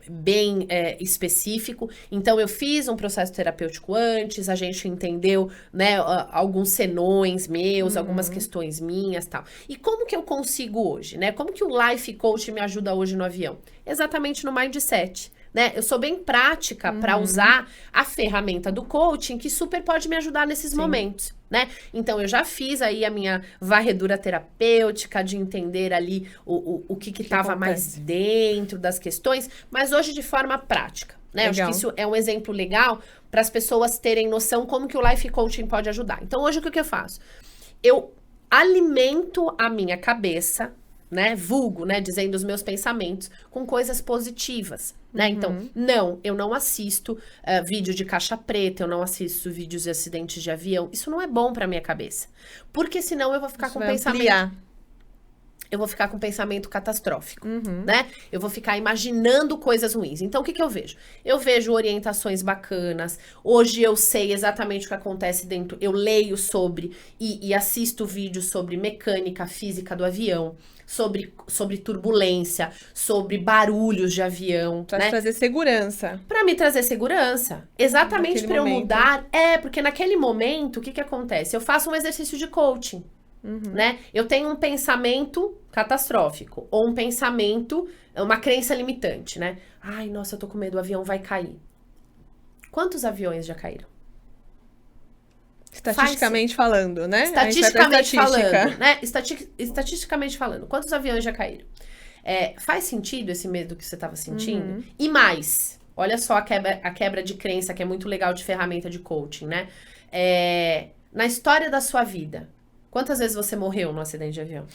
B: bem específico. Então, eu fiz um processo terapêutico antes, a gente entendeu, né, alguns senões meus, algumas questões minhas e tal. E como que eu consigo hoje, né? Como que o life coach me ajuda hoje no avião? Exatamente no mindset. Né? Eu sou bem prática para usar a ferramenta do coaching, que super pode me ajudar nesses momentos, né? Então, eu já fiz aí a minha varredura terapêutica de entender ali o que estava mais dentro das questões, mas hoje de forma prática, né? Eu acho que isso é um exemplo legal para as pessoas terem noção como que o life coaching pode ajudar. Então, hoje o que eu faço? Eu alimento a minha cabeça, né, vulgo, né, dizendo os meus pensamentos com coisas positivas, né, então, não, eu não assisto vídeo de caixa preta, eu não assisto vídeos de acidentes de avião, isso não é bom pra minha cabeça, porque senão eu vou ficar com pensamento... Eu vou ficar com pensamento catastrófico, né? Eu vou ficar imaginando coisas ruins. Então, o que eu vejo? Eu vejo orientações bacanas. Hoje eu sei exatamente o que acontece dentro. Eu leio sobre e assisto vídeos sobre mecânica, física do avião, sobre turbulência, sobre barulhos de avião.
A: Pra
B: né?
A: trazer segurança.
B: Pra me trazer segurança. Exatamente pra eu mudar. Porque naquele momento, o que acontece? Eu faço um exercício de coaching. Né? Eu tenho um pensamento catastrófico, ou um pensamento, uma crença limitante, né? Ai, nossa, eu tô com medo, o avião vai cair. Quantos aviões já caíram?
A: Estatisticamente falando, né?
B: Estatisticamente falando, né? Estatisticamente falando, quantos aviões já caíram? Faz sentido esse medo que você estava sentindo? E mais, olha só a quebra de crença, que é muito legal de ferramenta de coaching, né? Na história da sua vida, quantas vezes você morreu no acidente de avião?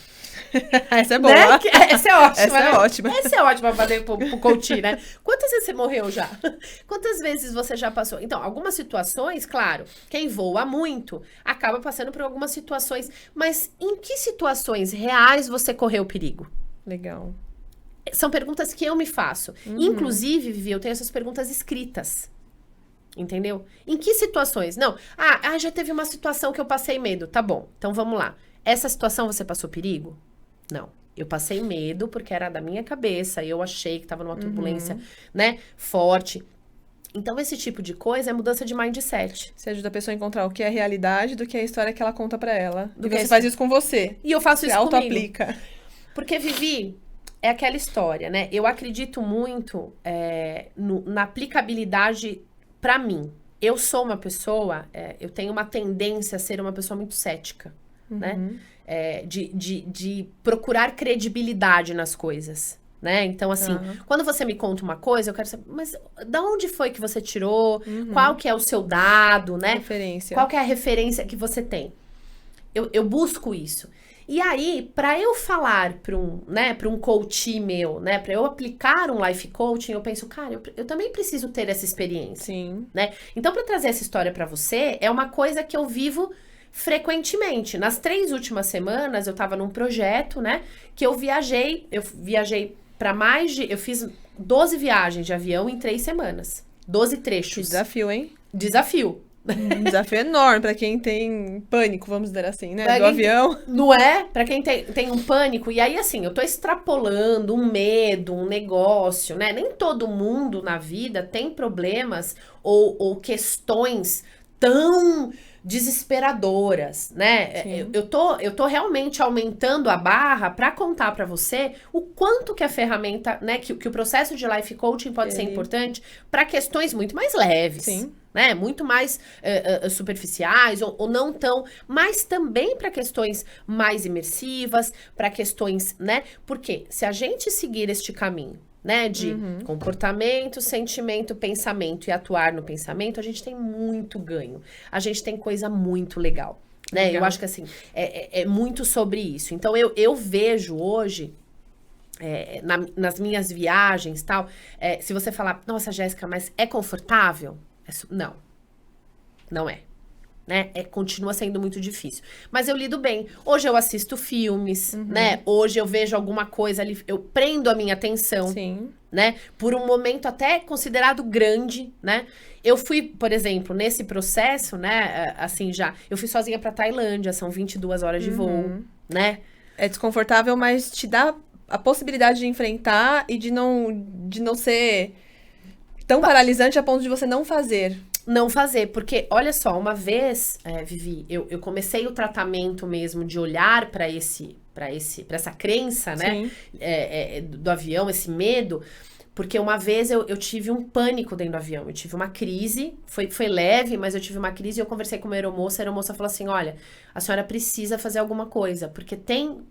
A: Essa é boa.
B: Né? Essa é ótima.
A: Essa é ótima.
B: Essa é ótima pra fazer pro coaching, né? Quantas vezes você morreu já? Quantas vezes você já passou? Então, algumas situações, claro, quem voa muito acaba passando por algumas situações. Mas em que situações reais você correu perigo?
A: Legal.
B: São perguntas que eu me faço. Inclusive, Vivi, eu tenho essas perguntas escritas. Entendeu? Em que situações? Não. Já teve uma situação que eu passei medo. Tá bom, então vamos lá. Essa situação você passou perigo? Não. Eu passei medo porque era da minha cabeça. Eu achei que tava numa turbulência, né, forte. Então, esse tipo de coisa é mudança de mindset.
A: Você ajuda a pessoa a encontrar o que é a realidade do que é a história que ela conta pra ela. E você faz isso com você.
B: E eu faço isso comigo.
A: Você auto-aplica.
B: Porque, Vivi, é aquela história, né? Eu acredito muito na aplicabilidade pra mim. Eu sou uma pessoa, eu tenho uma tendência a ser uma pessoa muito cética, né? De procurar credibilidade nas coisas, né? Então, assim, quando você me conta uma coisa, eu quero saber, mas da onde foi que você tirou? Qual que é o seu dado, né?
A: Referência.
B: Qual que é a referência que você tem? Eu busco isso. E aí, para eu falar para um coach meu, né, para eu aplicar um life coaching, eu penso, cara, eu também preciso ter essa experiência.
A: Sim.
B: Né? Então, para trazer essa história para você, é uma coisa que eu vivo frequentemente. Nas 3 últimas semanas, eu tava num projeto, né? Que eu viajei para eu fiz 12 viagens de avião em 3 semanas. 12 trechos.
A: Que desafio, hein?
B: Desafio.
A: Um desafio enorme pra quem tem pânico, vamos dizer assim, né? Do avião.
B: Não é? Pra quem tem um pânico. E aí, assim, eu tô extrapolando um medo, um negócio, né? Nem todo mundo na vida tem problemas ou questões tão desesperadoras, né? Eu tô realmente aumentando a barra para contar para você o quanto que a ferramenta, né, que o processo de life coaching pode ser importante para questões muito mais leves.
A: Sim.
B: Né, muito mais superficiais ou não tão, mas também para questões mais imersivas, para questões, né? Porque se a gente seguir este caminho, né, de comportamento, sentimento, pensamento e atuar no pensamento, a gente tem muito ganho. A gente tem coisa muito legal, né?
A: Legal.
B: Eu acho que assim, é muito sobre isso. Então eu vejo hoje nas minhas viagens, tal, se você falar, nossa, Jéssica, mas é confortável? Não, não é. Né? Continua sendo muito difícil. Mas eu lido bem. Hoje eu assisto filmes, né? Hoje eu vejo alguma coisa ali, eu prendo a minha atenção,
A: Sim.
B: né? Por um momento até considerado grande, né? Eu fui, por exemplo, nesse processo, né? Assim, eu fui sozinha pra Tailândia, são 22 horas de voo, né?
A: É desconfortável, mas te dá a possibilidade de enfrentar e de não ser tão paralisante a ponto de você não fazer.
B: Não fazer, porque, olha só, uma vez, Vivi, eu comecei o tratamento mesmo de olhar para essa crença, né, do avião, esse medo, porque uma vez eu tive um pânico dentro do avião, eu tive uma crise, foi leve, mas eu tive uma crise e eu conversei com uma aeromoça, a aeromoça falou assim, olha, a senhora precisa fazer alguma coisa, porque tem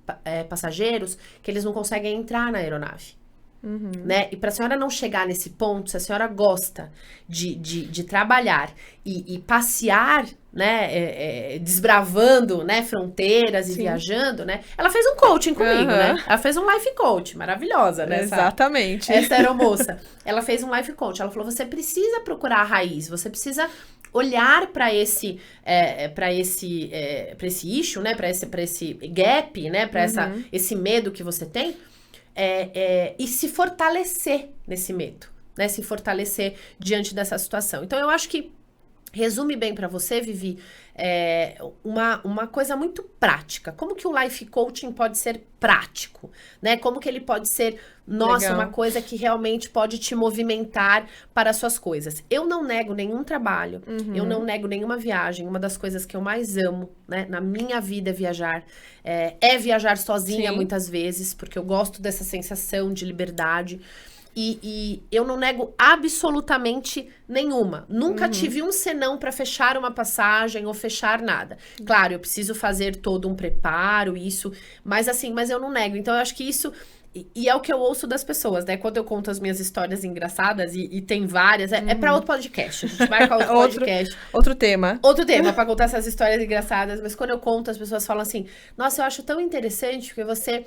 B: passageiros que eles não conseguem entrar na aeronave. Né? E para a senhora não chegar nesse ponto, se a senhora gosta de trabalhar e passear, né, desbravando, né, fronteiras e viajando, né? Ela fez um coaching comigo, né? Ela fez um life coach, maravilhosa, né?
A: Exatamente.
B: Essa aeromoça. Ela fez um life coach. Ela falou: você precisa procurar a raiz, você precisa olhar para esse issue, né? Para esse gap, né? Para esse medo que você tem. E se fortalecer nesse medo, né? Se fortalecer diante dessa situação. Então, eu acho que resume bem para você, Vivi, uma coisa muito prática. Como que o life coaching pode ser prático, né? Como que ele pode ser, nossa, uma coisa que realmente pode te movimentar para as suas coisas. Eu não nego nenhum trabalho, eu não nego nenhuma viagem. Uma das coisas que eu mais amo, né, na minha vida é viajar. Viajar sozinha muitas vezes, porque eu gosto dessa sensação de liberdade. E eu não nego absolutamente nenhuma. Nunca tive um senão para fechar uma passagem ou fechar nada. Claro, eu preciso fazer todo um preparo, mas eu não nego. Então, eu acho que isso... E é o que eu ouço das pessoas, né? Quando eu conto as minhas histórias engraçadas, e tem várias, é para outro podcast. A gente marca outro podcast.
A: Outro tema.
B: Outro tema, para contar essas histórias engraçadas. Mas quando eu conto, as pessoas falam assim, nossa, eu acho tão interessante, porque você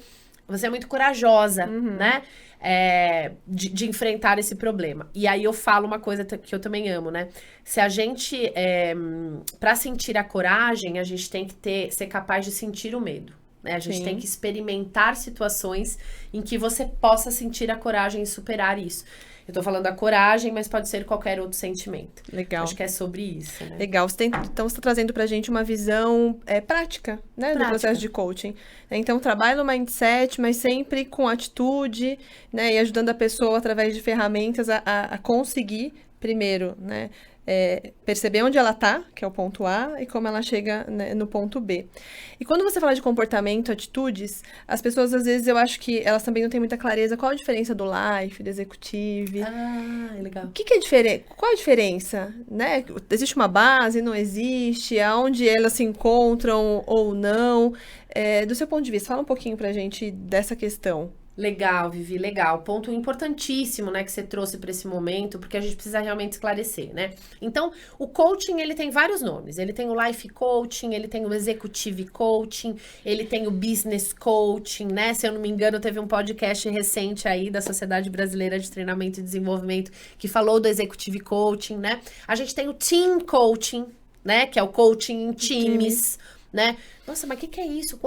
B: é muito corajosa, né? De enfrentar esse problema. E aí eu falo uma coisa que eu também amo, né? Se a gente, para sentir a coragem, a gente tem que ser capaz de sentir o medo. Né? A gente tem que experimentar situações em que você possa sentir a coragem e superar isso. Eu tô falando da coragem, mas pode ser qualquer outro sentimento.
A: Legal.
B: Acho que é sobre isso, né?
A: Legal. Então, você está trazendo pra gente uma visão prática, né? Do processo de coaching. Então, trabalha no mindset, mas sempre com atitude, né? E ajudando a pessoa, através de ferramentas, a conseguir, primeiro, né? Perceber onde ela tá, que é o ponto A, e como ela chega, né, no ponto B. E quando você fala de comportamento, atitudes, as pessoas, às vezes, eu acho que elas também não têm muita clareza qual a diferença do life, do executive.
B: Legal.
A: O que é diferente? Qual a diferença? Né? Existe uma base, não existe? Aonde elas se encontram ou não? Do seu ponto de vista, fala um pouquinho pra gente dessa questão.
B: Legal, Vivi, legal. Ponto importantíssimo, né, que você trouxe para esse momento, porque a gente precisa realmente esclarecer, né? Então, o coaching, ele tem vários nomes. Ele tem o life coaching, ele tem o executive coaching, ele tem o business coaching, né? Se eu não me engano, teve um podcast recente aí da Sociedade Brasileira de Treinamento e Desenvolvimento que falou do executive coaching, né? A gente tem o team coaching, né? Que é o coaching em times, né? Nossa, mas o que é isso?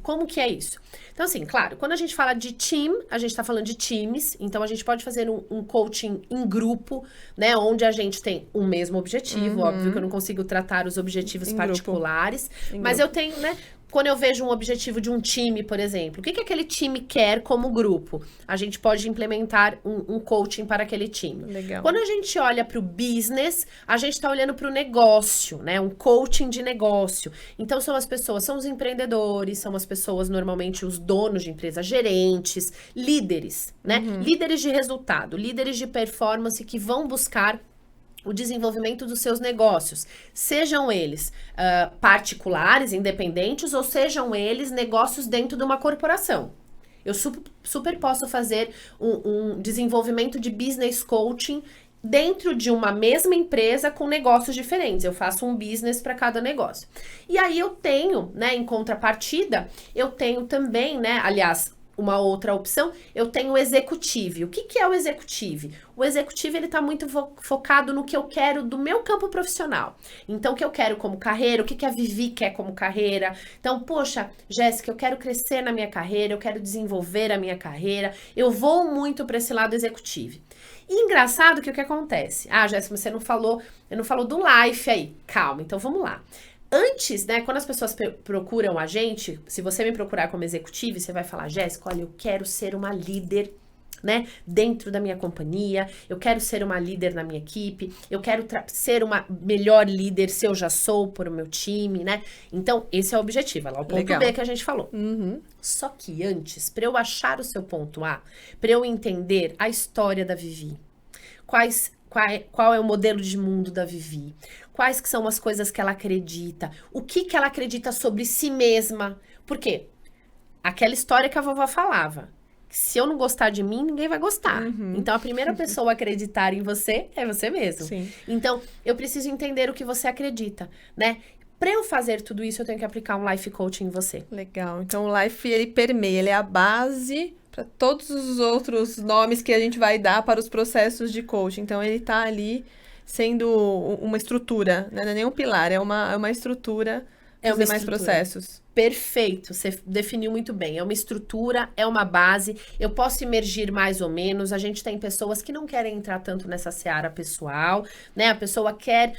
B: Como que é isso? Então, assim, claro, quando a gente fala de team, a gente tá falando de times, então a gente pode fazer um coaching em grupo, né? Onde a gente tem o mesmo objetivo, óbvio que eu não consigo tratar os objetivos
A: Em
B: particulares,
A: grupo.
B: mas eu tenho, né? Quando eu vejo um objetivo de um time, por exemplo, o que aquele time quer como grupo? A gente pode implementar um coaching para aquele time.
A: Legal.
B: Quando a gente olha para o business, a gente está olhando para o negócio, né? Um coaching de negócio. Então, são as pessoas, são os empreendedores, são as pessoas, normalmente, os donos de empresa, gerentes, líderes, né? Líderes de resultado, líderes de performance que vão buscar o desenvolvimento dos seus negócios, sejam eles particulares, independentes, ou sejam eles negócios dentro de uma corporação. Eu super posso fazer um desenvolvimento de business coaching dentro de uma mesma empresa com negócios diferentes. Eu faço um business para cada negócio. E aí eu tenho, né, em contrapartida, eu tenho também, né, aliás, uma outra opção, eu tenho o executive. O que é o executive? O executivo, ele tá muito focado no que eu quero do meu campo profissional. Então, o que eu quero como carreira, o que a Vivi quer como carreira. Então, poxa, Jéssica, eu quero crescer na minha carreira, eu quero desenvolver a minha carreira. Eu vou muito para esse lado executivo. E engraçado que o que acontece? Ah, Jéssica, você não falou do life aí. Calma, então vamos lá. Antes, né, quando as pessoas procuram a gente, se você me procurar como executivo, você vai falar, Jéssica, olha, eu quero ser uma líder, né, dentro da minha companhia, eu quero ser uma líder na minha equipe, eu quero ser uma melhor líder se eu já sou por o meu time, né? Então, esse é o objetivo, é lá o ponto
A: Legal.
B: B que a gente falou. Só que antes, para eu achar o seu ponto A, para eu entender a história da Vivi, qual é o modelo de mundo da Vivi, quais que são as coisas que ela acredita, o que ela acredita sobre si mesma. Por quê? Aquela história que a vovó falava, que se eu não gostar de mim, ninguém vai gostar. Então, a primeira pessoa a acreditar em você é você mesmo.
A: Sim.
B: Então, eu preciso entender o que você acredita, né? Para eu fazer tudo isso, eu tenho que aplicar um life coaching em você.
A: Legal. Então, o life, ele permeia, ele é a base para todos os outros nomes que a gente vai dar para os processos de coaching. Então, ele está ali sendo uma estrutura, né? Não é nem um pilar, é uma estrutura para os demais processos.
B: Perfeito, você definiu muito bem. É uma estrutura, é uma base. Eu posso imergir mais ou menos. A gente tem pessoas que não querem entrar tanto nessa seara pessoal, né? A pessoa quer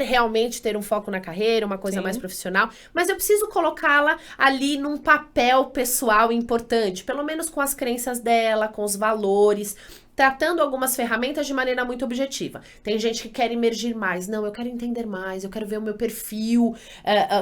B: realmente ter um foco na carreira, uma coisa mais profissional, mas eu preciso colocá-la ali num papel pessoal importante, pelo menos com as crenças dela, com os valores, tratando algumas ferramentas de maneira muito objetiva. Tem gente que quer imergir mais. Não, eu quero entender mais, eu quero ver o meu perfil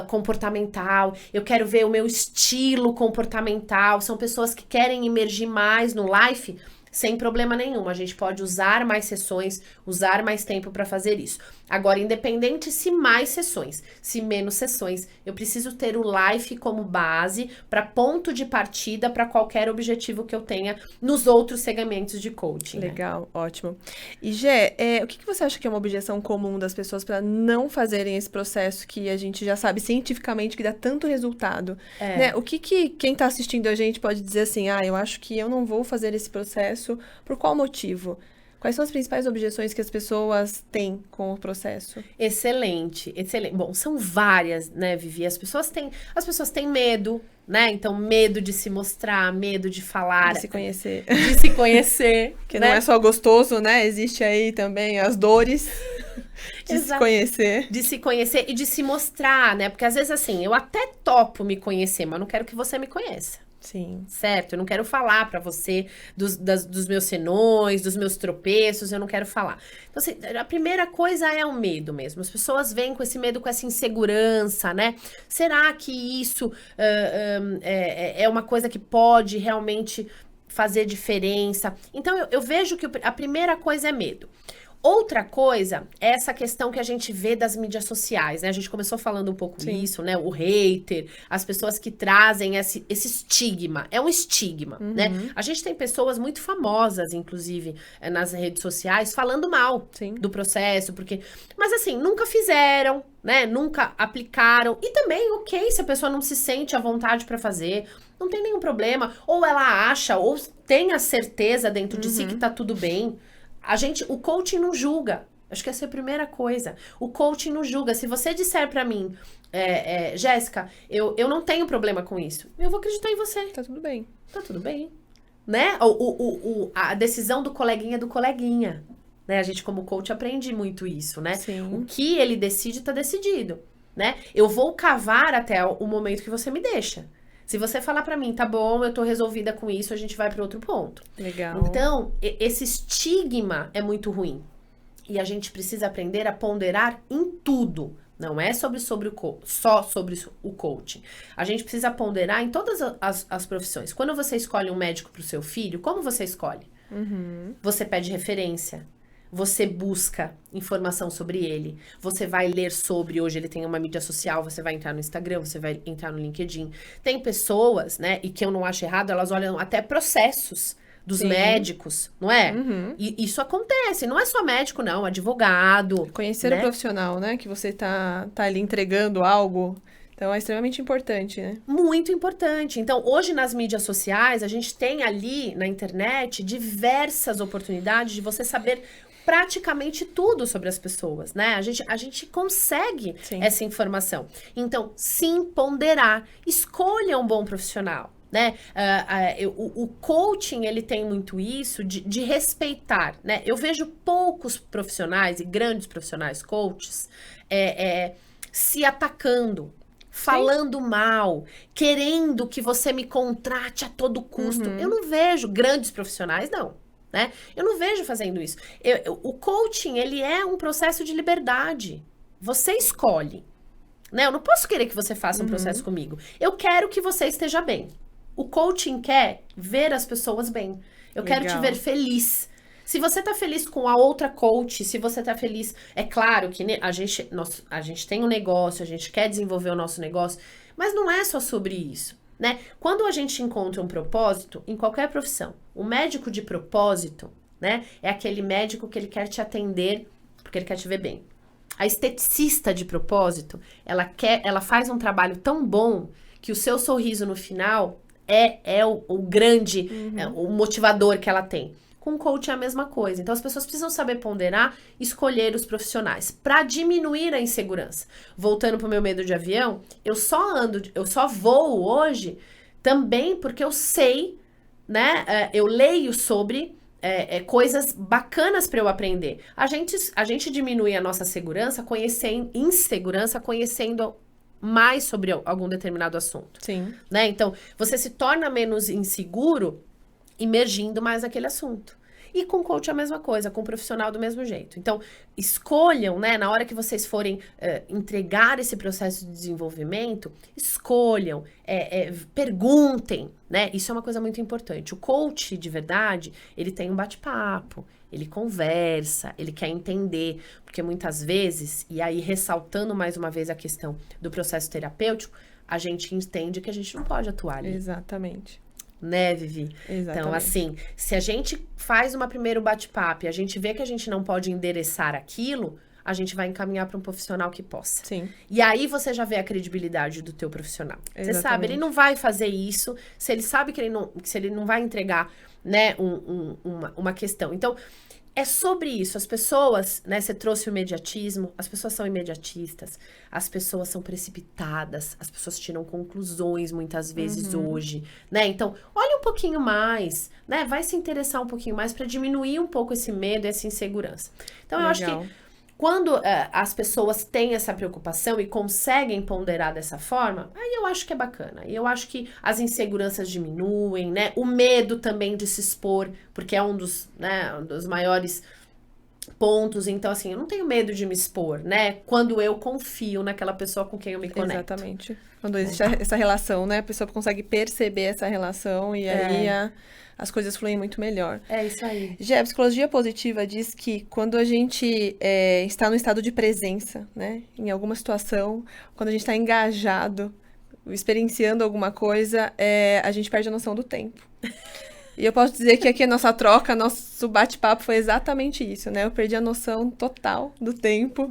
B: comportamental, eu quero ver o meu estilo comportamental. São pessoas que querem imergir mais no life sem problema nenhum. A gente pode usar mais sessões, usar mais tempo para fazer isso. Agora, independente se mais sessões, se menos sessões, eu preciso ter o life como base para ponto de partida para qualquer objetivo que eu tenha nos outros segmentos de coaching.
A: Legal, né? Ótimo. E Gé, o que você acha que é uma objeção comum das pessoas para não fazerem esse processo que a gente já sabe cientificamente que dá tanto resultado? Né? O que quem está assistindo a gente pode dizer assim, eu acho que eu não vou fazer esse processo, por qual motivo? Quais são as principais objeções que as pessoas têm com o processo?
B: Excelente, excelente. Bom, são várias, né, Vivi? As pessoas têm medo, né? Então, medo de se mostrar, medo de falar.
A: De se conhecer.
B: De se conhecer.
A: Que
B: né?
A: não é só gostoso, né? Existe aí também as dores de se conhecer.
B: De se conhecer e de se mostrar, né? Porque às vezes, assim, eu até topo me conhecer, mas não quero que você me conheça.
A: Sim.
B: Certo? Eu não quero falar pra você dos meus senões, dos meus tropeços, eu não quero falar. Então, assim, a primeira coisa é o medo mesmo. As pessoas vêm com esse medo, com essa insegurança, né? Será que isso é uma coisa que pode realmente fazer diferença? Então, eu vejo que a primeira coisa é medo. Outra coisa é essa questão que a gente vê das mídias sociais, né? A gente começou falando um pouco disso, né? O hater, as pessoas que trazem esse estigma. É um estigma, né? A gente tem pessoas muito famosas, inclusive, nas redes sociais, falando mal do processo, porque... Mas, assim, nunca fizeram, né? Nunca aplicaram. E também, ok, se a pessoa não se sente à vontade para fazer, não tem nenhum problema. Ou ela acha, ou tem a certeza dentro de si que tá tudo bem. O coaching não julga. Acho que essa é a primeira coisa. O coaching não julga. Se você disser pra mim, Jéssica, eu não tenho problema com isso, eu vou acreditar em você.
A: Tá tudo bem.
B: Tá tudo bem. Né? A decisão do coleguinha é do coleguinha. Né? A gente, como coach, aprende muito isso, né?
A: Sim.
B: O que ele decide, tá decidido. Né? Eu vou cavar até o momento que você me deixa. Se você falar pra mim, tá bom, eu tô resolvida com isso, a gente vai pra outro ponto.
A: Legal.
B: Então, esse estigma é muito ruim. E a gente precisa aprender a ponderar em tudo. Não é só sobre o coaching. A gente precisa ponderar em todas as profissões. Quando você escolhe um médico pro seu filho, como você escolhe? Você pede referência. Você busca informação sobre ele. Você vai ler sobre, hoje ele tem uma mídia social, você vai entrar no Instagram, você vai entrar no LinkedIn. Tem pessoas, né, e que eu não acho errado, elas olham até processos dos
A: Sim.
B: médicos, não é? E isso acontece, não é só médico, não, advogado.
A: Conhecer
B: né?
A: o profissional, né? Que você tá ali entregando algo. Então, é extremamente importante, né?
B: Muito importante. Então, hoje nas mídias sociais, a gente tem ali na internet diversas oportunidades de você saber praticamente tudo sobre as pessoas, né? A gente consegue
A: Sim.
B: essa informação. Então, sim, ponderar. Escolha um bom profissional. Né? O coaching, ele tem muito isso de respeitar, né? Eu vejo poucos profissionais e grandes profissionais coaches se atacando, falando mal, querendo que você me contrate a todo custo. Eu não vejo grandes profissionais, não. Né? Eu não vejo fazendo isso. O coaching, ele é um processo de liberdade. Você escolhe. Né? Eu não posso querer que você faça um processo comigo. Eu quero que você esteja bem. O coaching quer ver as pessoas bem. Eu quero te ver feliz. Se você tá feliz com a outra coach, se você tá feliz... É claro que a gente tem um negócio, a gente quer desenvolver o nosso negócio, mas não é só sobre isso, né? Quando a gente encontra um propósito, em qualquer profissão, o médico de propósito, né? É aquele médico que ele quer te atender porque ele quer te ver bem. A esteticista de propósito, ela faz um trabalho tão bom que o seu sorriso no final... É o grande, o motivador que ela tem. Com o coach é a mesma coisa. Então, as pessoas precisam saber ponderar, escolher os profissionais para diminuir a insegurança. Voltando pro meu medo de avião, eu só voo hoje também porque eu sei, né? Eu leio sobre coisas bacanas para eu aprender. A gente diminui a nossa insegurança conhecendo mais sobre algum determinado assunto.
A: Sim.
B: Né? Então, você se torna menos inseguro imergindo mais naquele assunto. E com o coach é a mesma coisa, com o profissional do mesmo jeito. Então, escolham, né, na hora que vocês forem entregar esse processo de desenvolvimento, escolham, perguntem, né? Isso é uma coisa muito importante. O coach, de verdade, ele tem um bate-papo, ele conversa, ele quer entender, porque muitas vezes, e aí ressaltando mais uma vez a questão do processo terapêutico, a gente entende que a gente não pode atuar ali.
A: Exatamente.
B: Né, Vivi?
A: Exatamente.
B: Então, assim, se a gente faz uma primeiro bate-papo e a gente vê que a gente não pode endereçar aquilo, a gente vai encaminhar para um profissional que possa.
A: Sim.
B: E aí você já vê a credibilidade do teu profissional.
A: Exatamente.
B: Você sabe, ele não vai fazer isso se ele sabe que ele não vai entregar, né, uma questão. Então, é sobre isso. As pessoas, né, você trouxe o imediatismo, as pessoas são imediatistas, as pessoas são precipitadas, as pessoas tiram conclusões muitas vezes hoje, né? Então, olha um pouquinho mais, né? Vai se interessar um pouquinho mais para diminuir um pouco esse medo e essa insegurança. Então, eu acho que quando as pessoas têm essa preocupação e conseguem ponderar dessa forma, aí eu acho que é bacana. E eu acho que as inseguranças diminuem, né? O medo também de se expor, porque é um dos maiores pontos. Então, assim, eu não tenho medo de me expor, né? Quando eu confio naquela pessoa com quem eu me conecto.
A: Exatamente. Quando existe essa relação, né? A pessoa consegue perceber essa relação e aí as coisas fluem muito melhor.
B: É isso aí.
A: A psicologia positiva diz que quando a gente está no estado de presença, né? Em alguma situação, quando a gente está engajado, experienciando alguma coisa, a gente perde a noção do tempo. E eu posso dizer que aqui a nossa troca, nosso bate-papo foi exatamente isso, né? Eu perdi a noção total do tempo.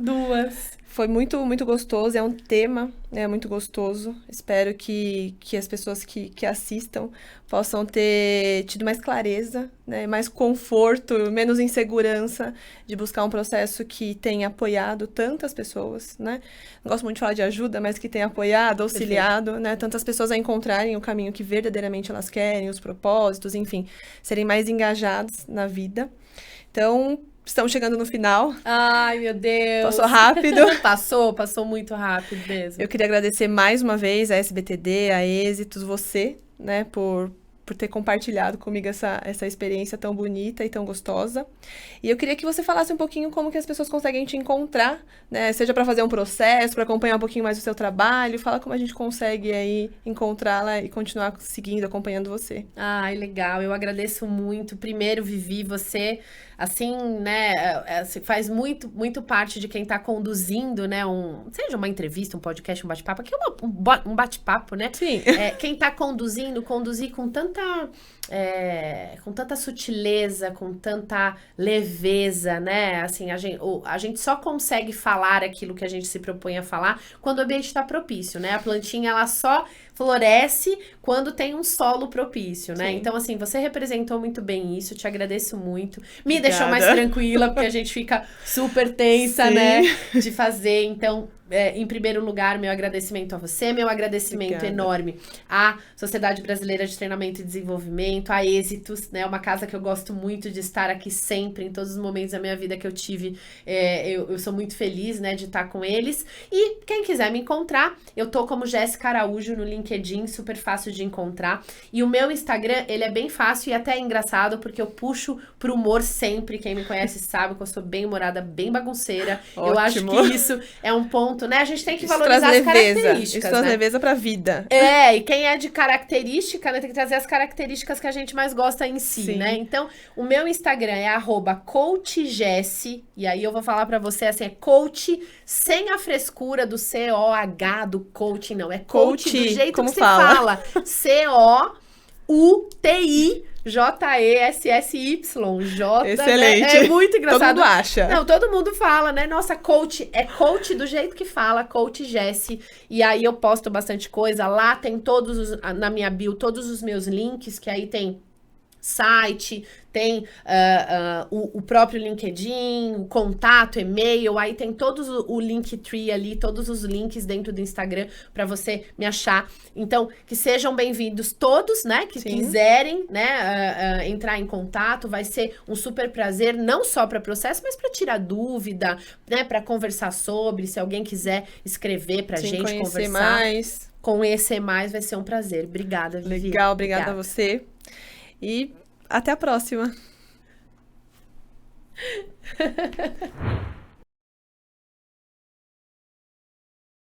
A: Foi muito, muito gostoso, é um tema, né, muito gostoso. Espero que as pessoas que assistam possam ter tido mais clareza, né, mais conforto, menos insegurança de buscar um processo que tenha apoiado tantas pessoas, né? Não gosto muito de falar de ajuda, mas que tenha apoiado, auxiliado, né, tantas pessoas a encontrarem o caminho que verdadeiramente elas querem, os propósitos, enfim, serem mais engajados na vida. Então, estamos chegando no final.
B: Ai, meu Deus.
A: Passou rápido.
B: Passou muito rápido mesmo.
A: Eu queria agradecer mais uma vez a SBTD, a Êxitos, você, né, por ter compartilhado comigo essa experiência tão bonita e tão gostosa. E eu queria que você falasse um pouquinho como que as pessoas conseguem te encontrar, né, seja para fazer um processo, para acompanhar um pouquinho mais o seu trabalho, fala como a gente consegue aí encontrá-la e continuar seguindo, acompanhando você.
B: Ai, legal, eu agradeço muito. Primeiro, Vivi, você, assim, né, faz muito parte de quem tá conduzindo, né, seja uma entrevista, um podcast, um bate-papo, aqui é um bate-papo, né?
A: Sim.
B: Quem tá conduzir com tanta sutileza, com tanta leveza, né? Assim, a gente só consegue falar aquilo que a gente se propõe a falar quando o ambiente está propício, né? A plantinha, ela só floresce quando tem um solo propício, né?
A: Sim.
B: Então, assim, você representou muito bem isso, te agradeço muito. Me
A: Obrigada.
B: Deixou mais tranquila, porque a gente fica super tensa,
A: Sim.
B: né? De fazer, então... em primeiro lugar, meu agradecimento a você, meu agradecimento
A: Obrigada.
B: Enorme à Sociedade Brasileira de Treinamento e Desenvolvimento, a Êxitos, né, uma casa que eu gosto muito de estar aqui sempre, em todos os momentos da minha vida que eu tive, eu sou muito feliz, né, de estar com eles. E quem quiser me encontrar, eu tô como Jéssica Araújo no LinkedIn, super fácil de encontrar. E o meu Instagram, ele é bem fácil e até engraçado, porque eu puxo pro humor sempre, quem me conhece sabe que eu sou bem humorada, bem bagunceira.
A: Ótimo.
B: Eu acho que isso é um ponto, né? A gente tem que valorizar as características,
A: isso traz
B: né?
A: leveza pra vida.
B: E quem é de característica, né, tem que trazer as características que a gente mais gosta em si,
A: Sim.
B: né? Então, o meu Instagram é @coachjessi, e aí eu vou falar pra você, assim, é coach sem a frescura do C-O-H, do coaching, não. É coach do jeito
A: como
B: que você
A: fala.
B: C-O-U-T-I J-E-S-S-Y.
A: Excelente.
B: É muito engraçado.
A: Todo mundo acha.
B: Não, todo mundo fala, né? Nossa, coach é coach do jeito que fala, coach Jessi. E aí eu posto bastante coisa. Lá tem na minha bio, todos os meus links, que aí tem site, tem o próprio LinkedIn, o contato, e-mail, aí tem todos o Linktree ali, todos os links dentro do Instagram para você me achar. Então, que sejam bem-vindos todos, né, que
A: Sim.
B: quiserem, né, entrar em contato, vai ser um super prazer, não só para processo, mas para tirar dúvida, né, para conversar sobre, se alguém quiser escrever pra gente,
A: conhecer
B: conversar.
A: mais.
B: Conhecer mais vai ser um prazer. Obrigada, Vivi.
A: Legal, obrigada a você. E até a próxima.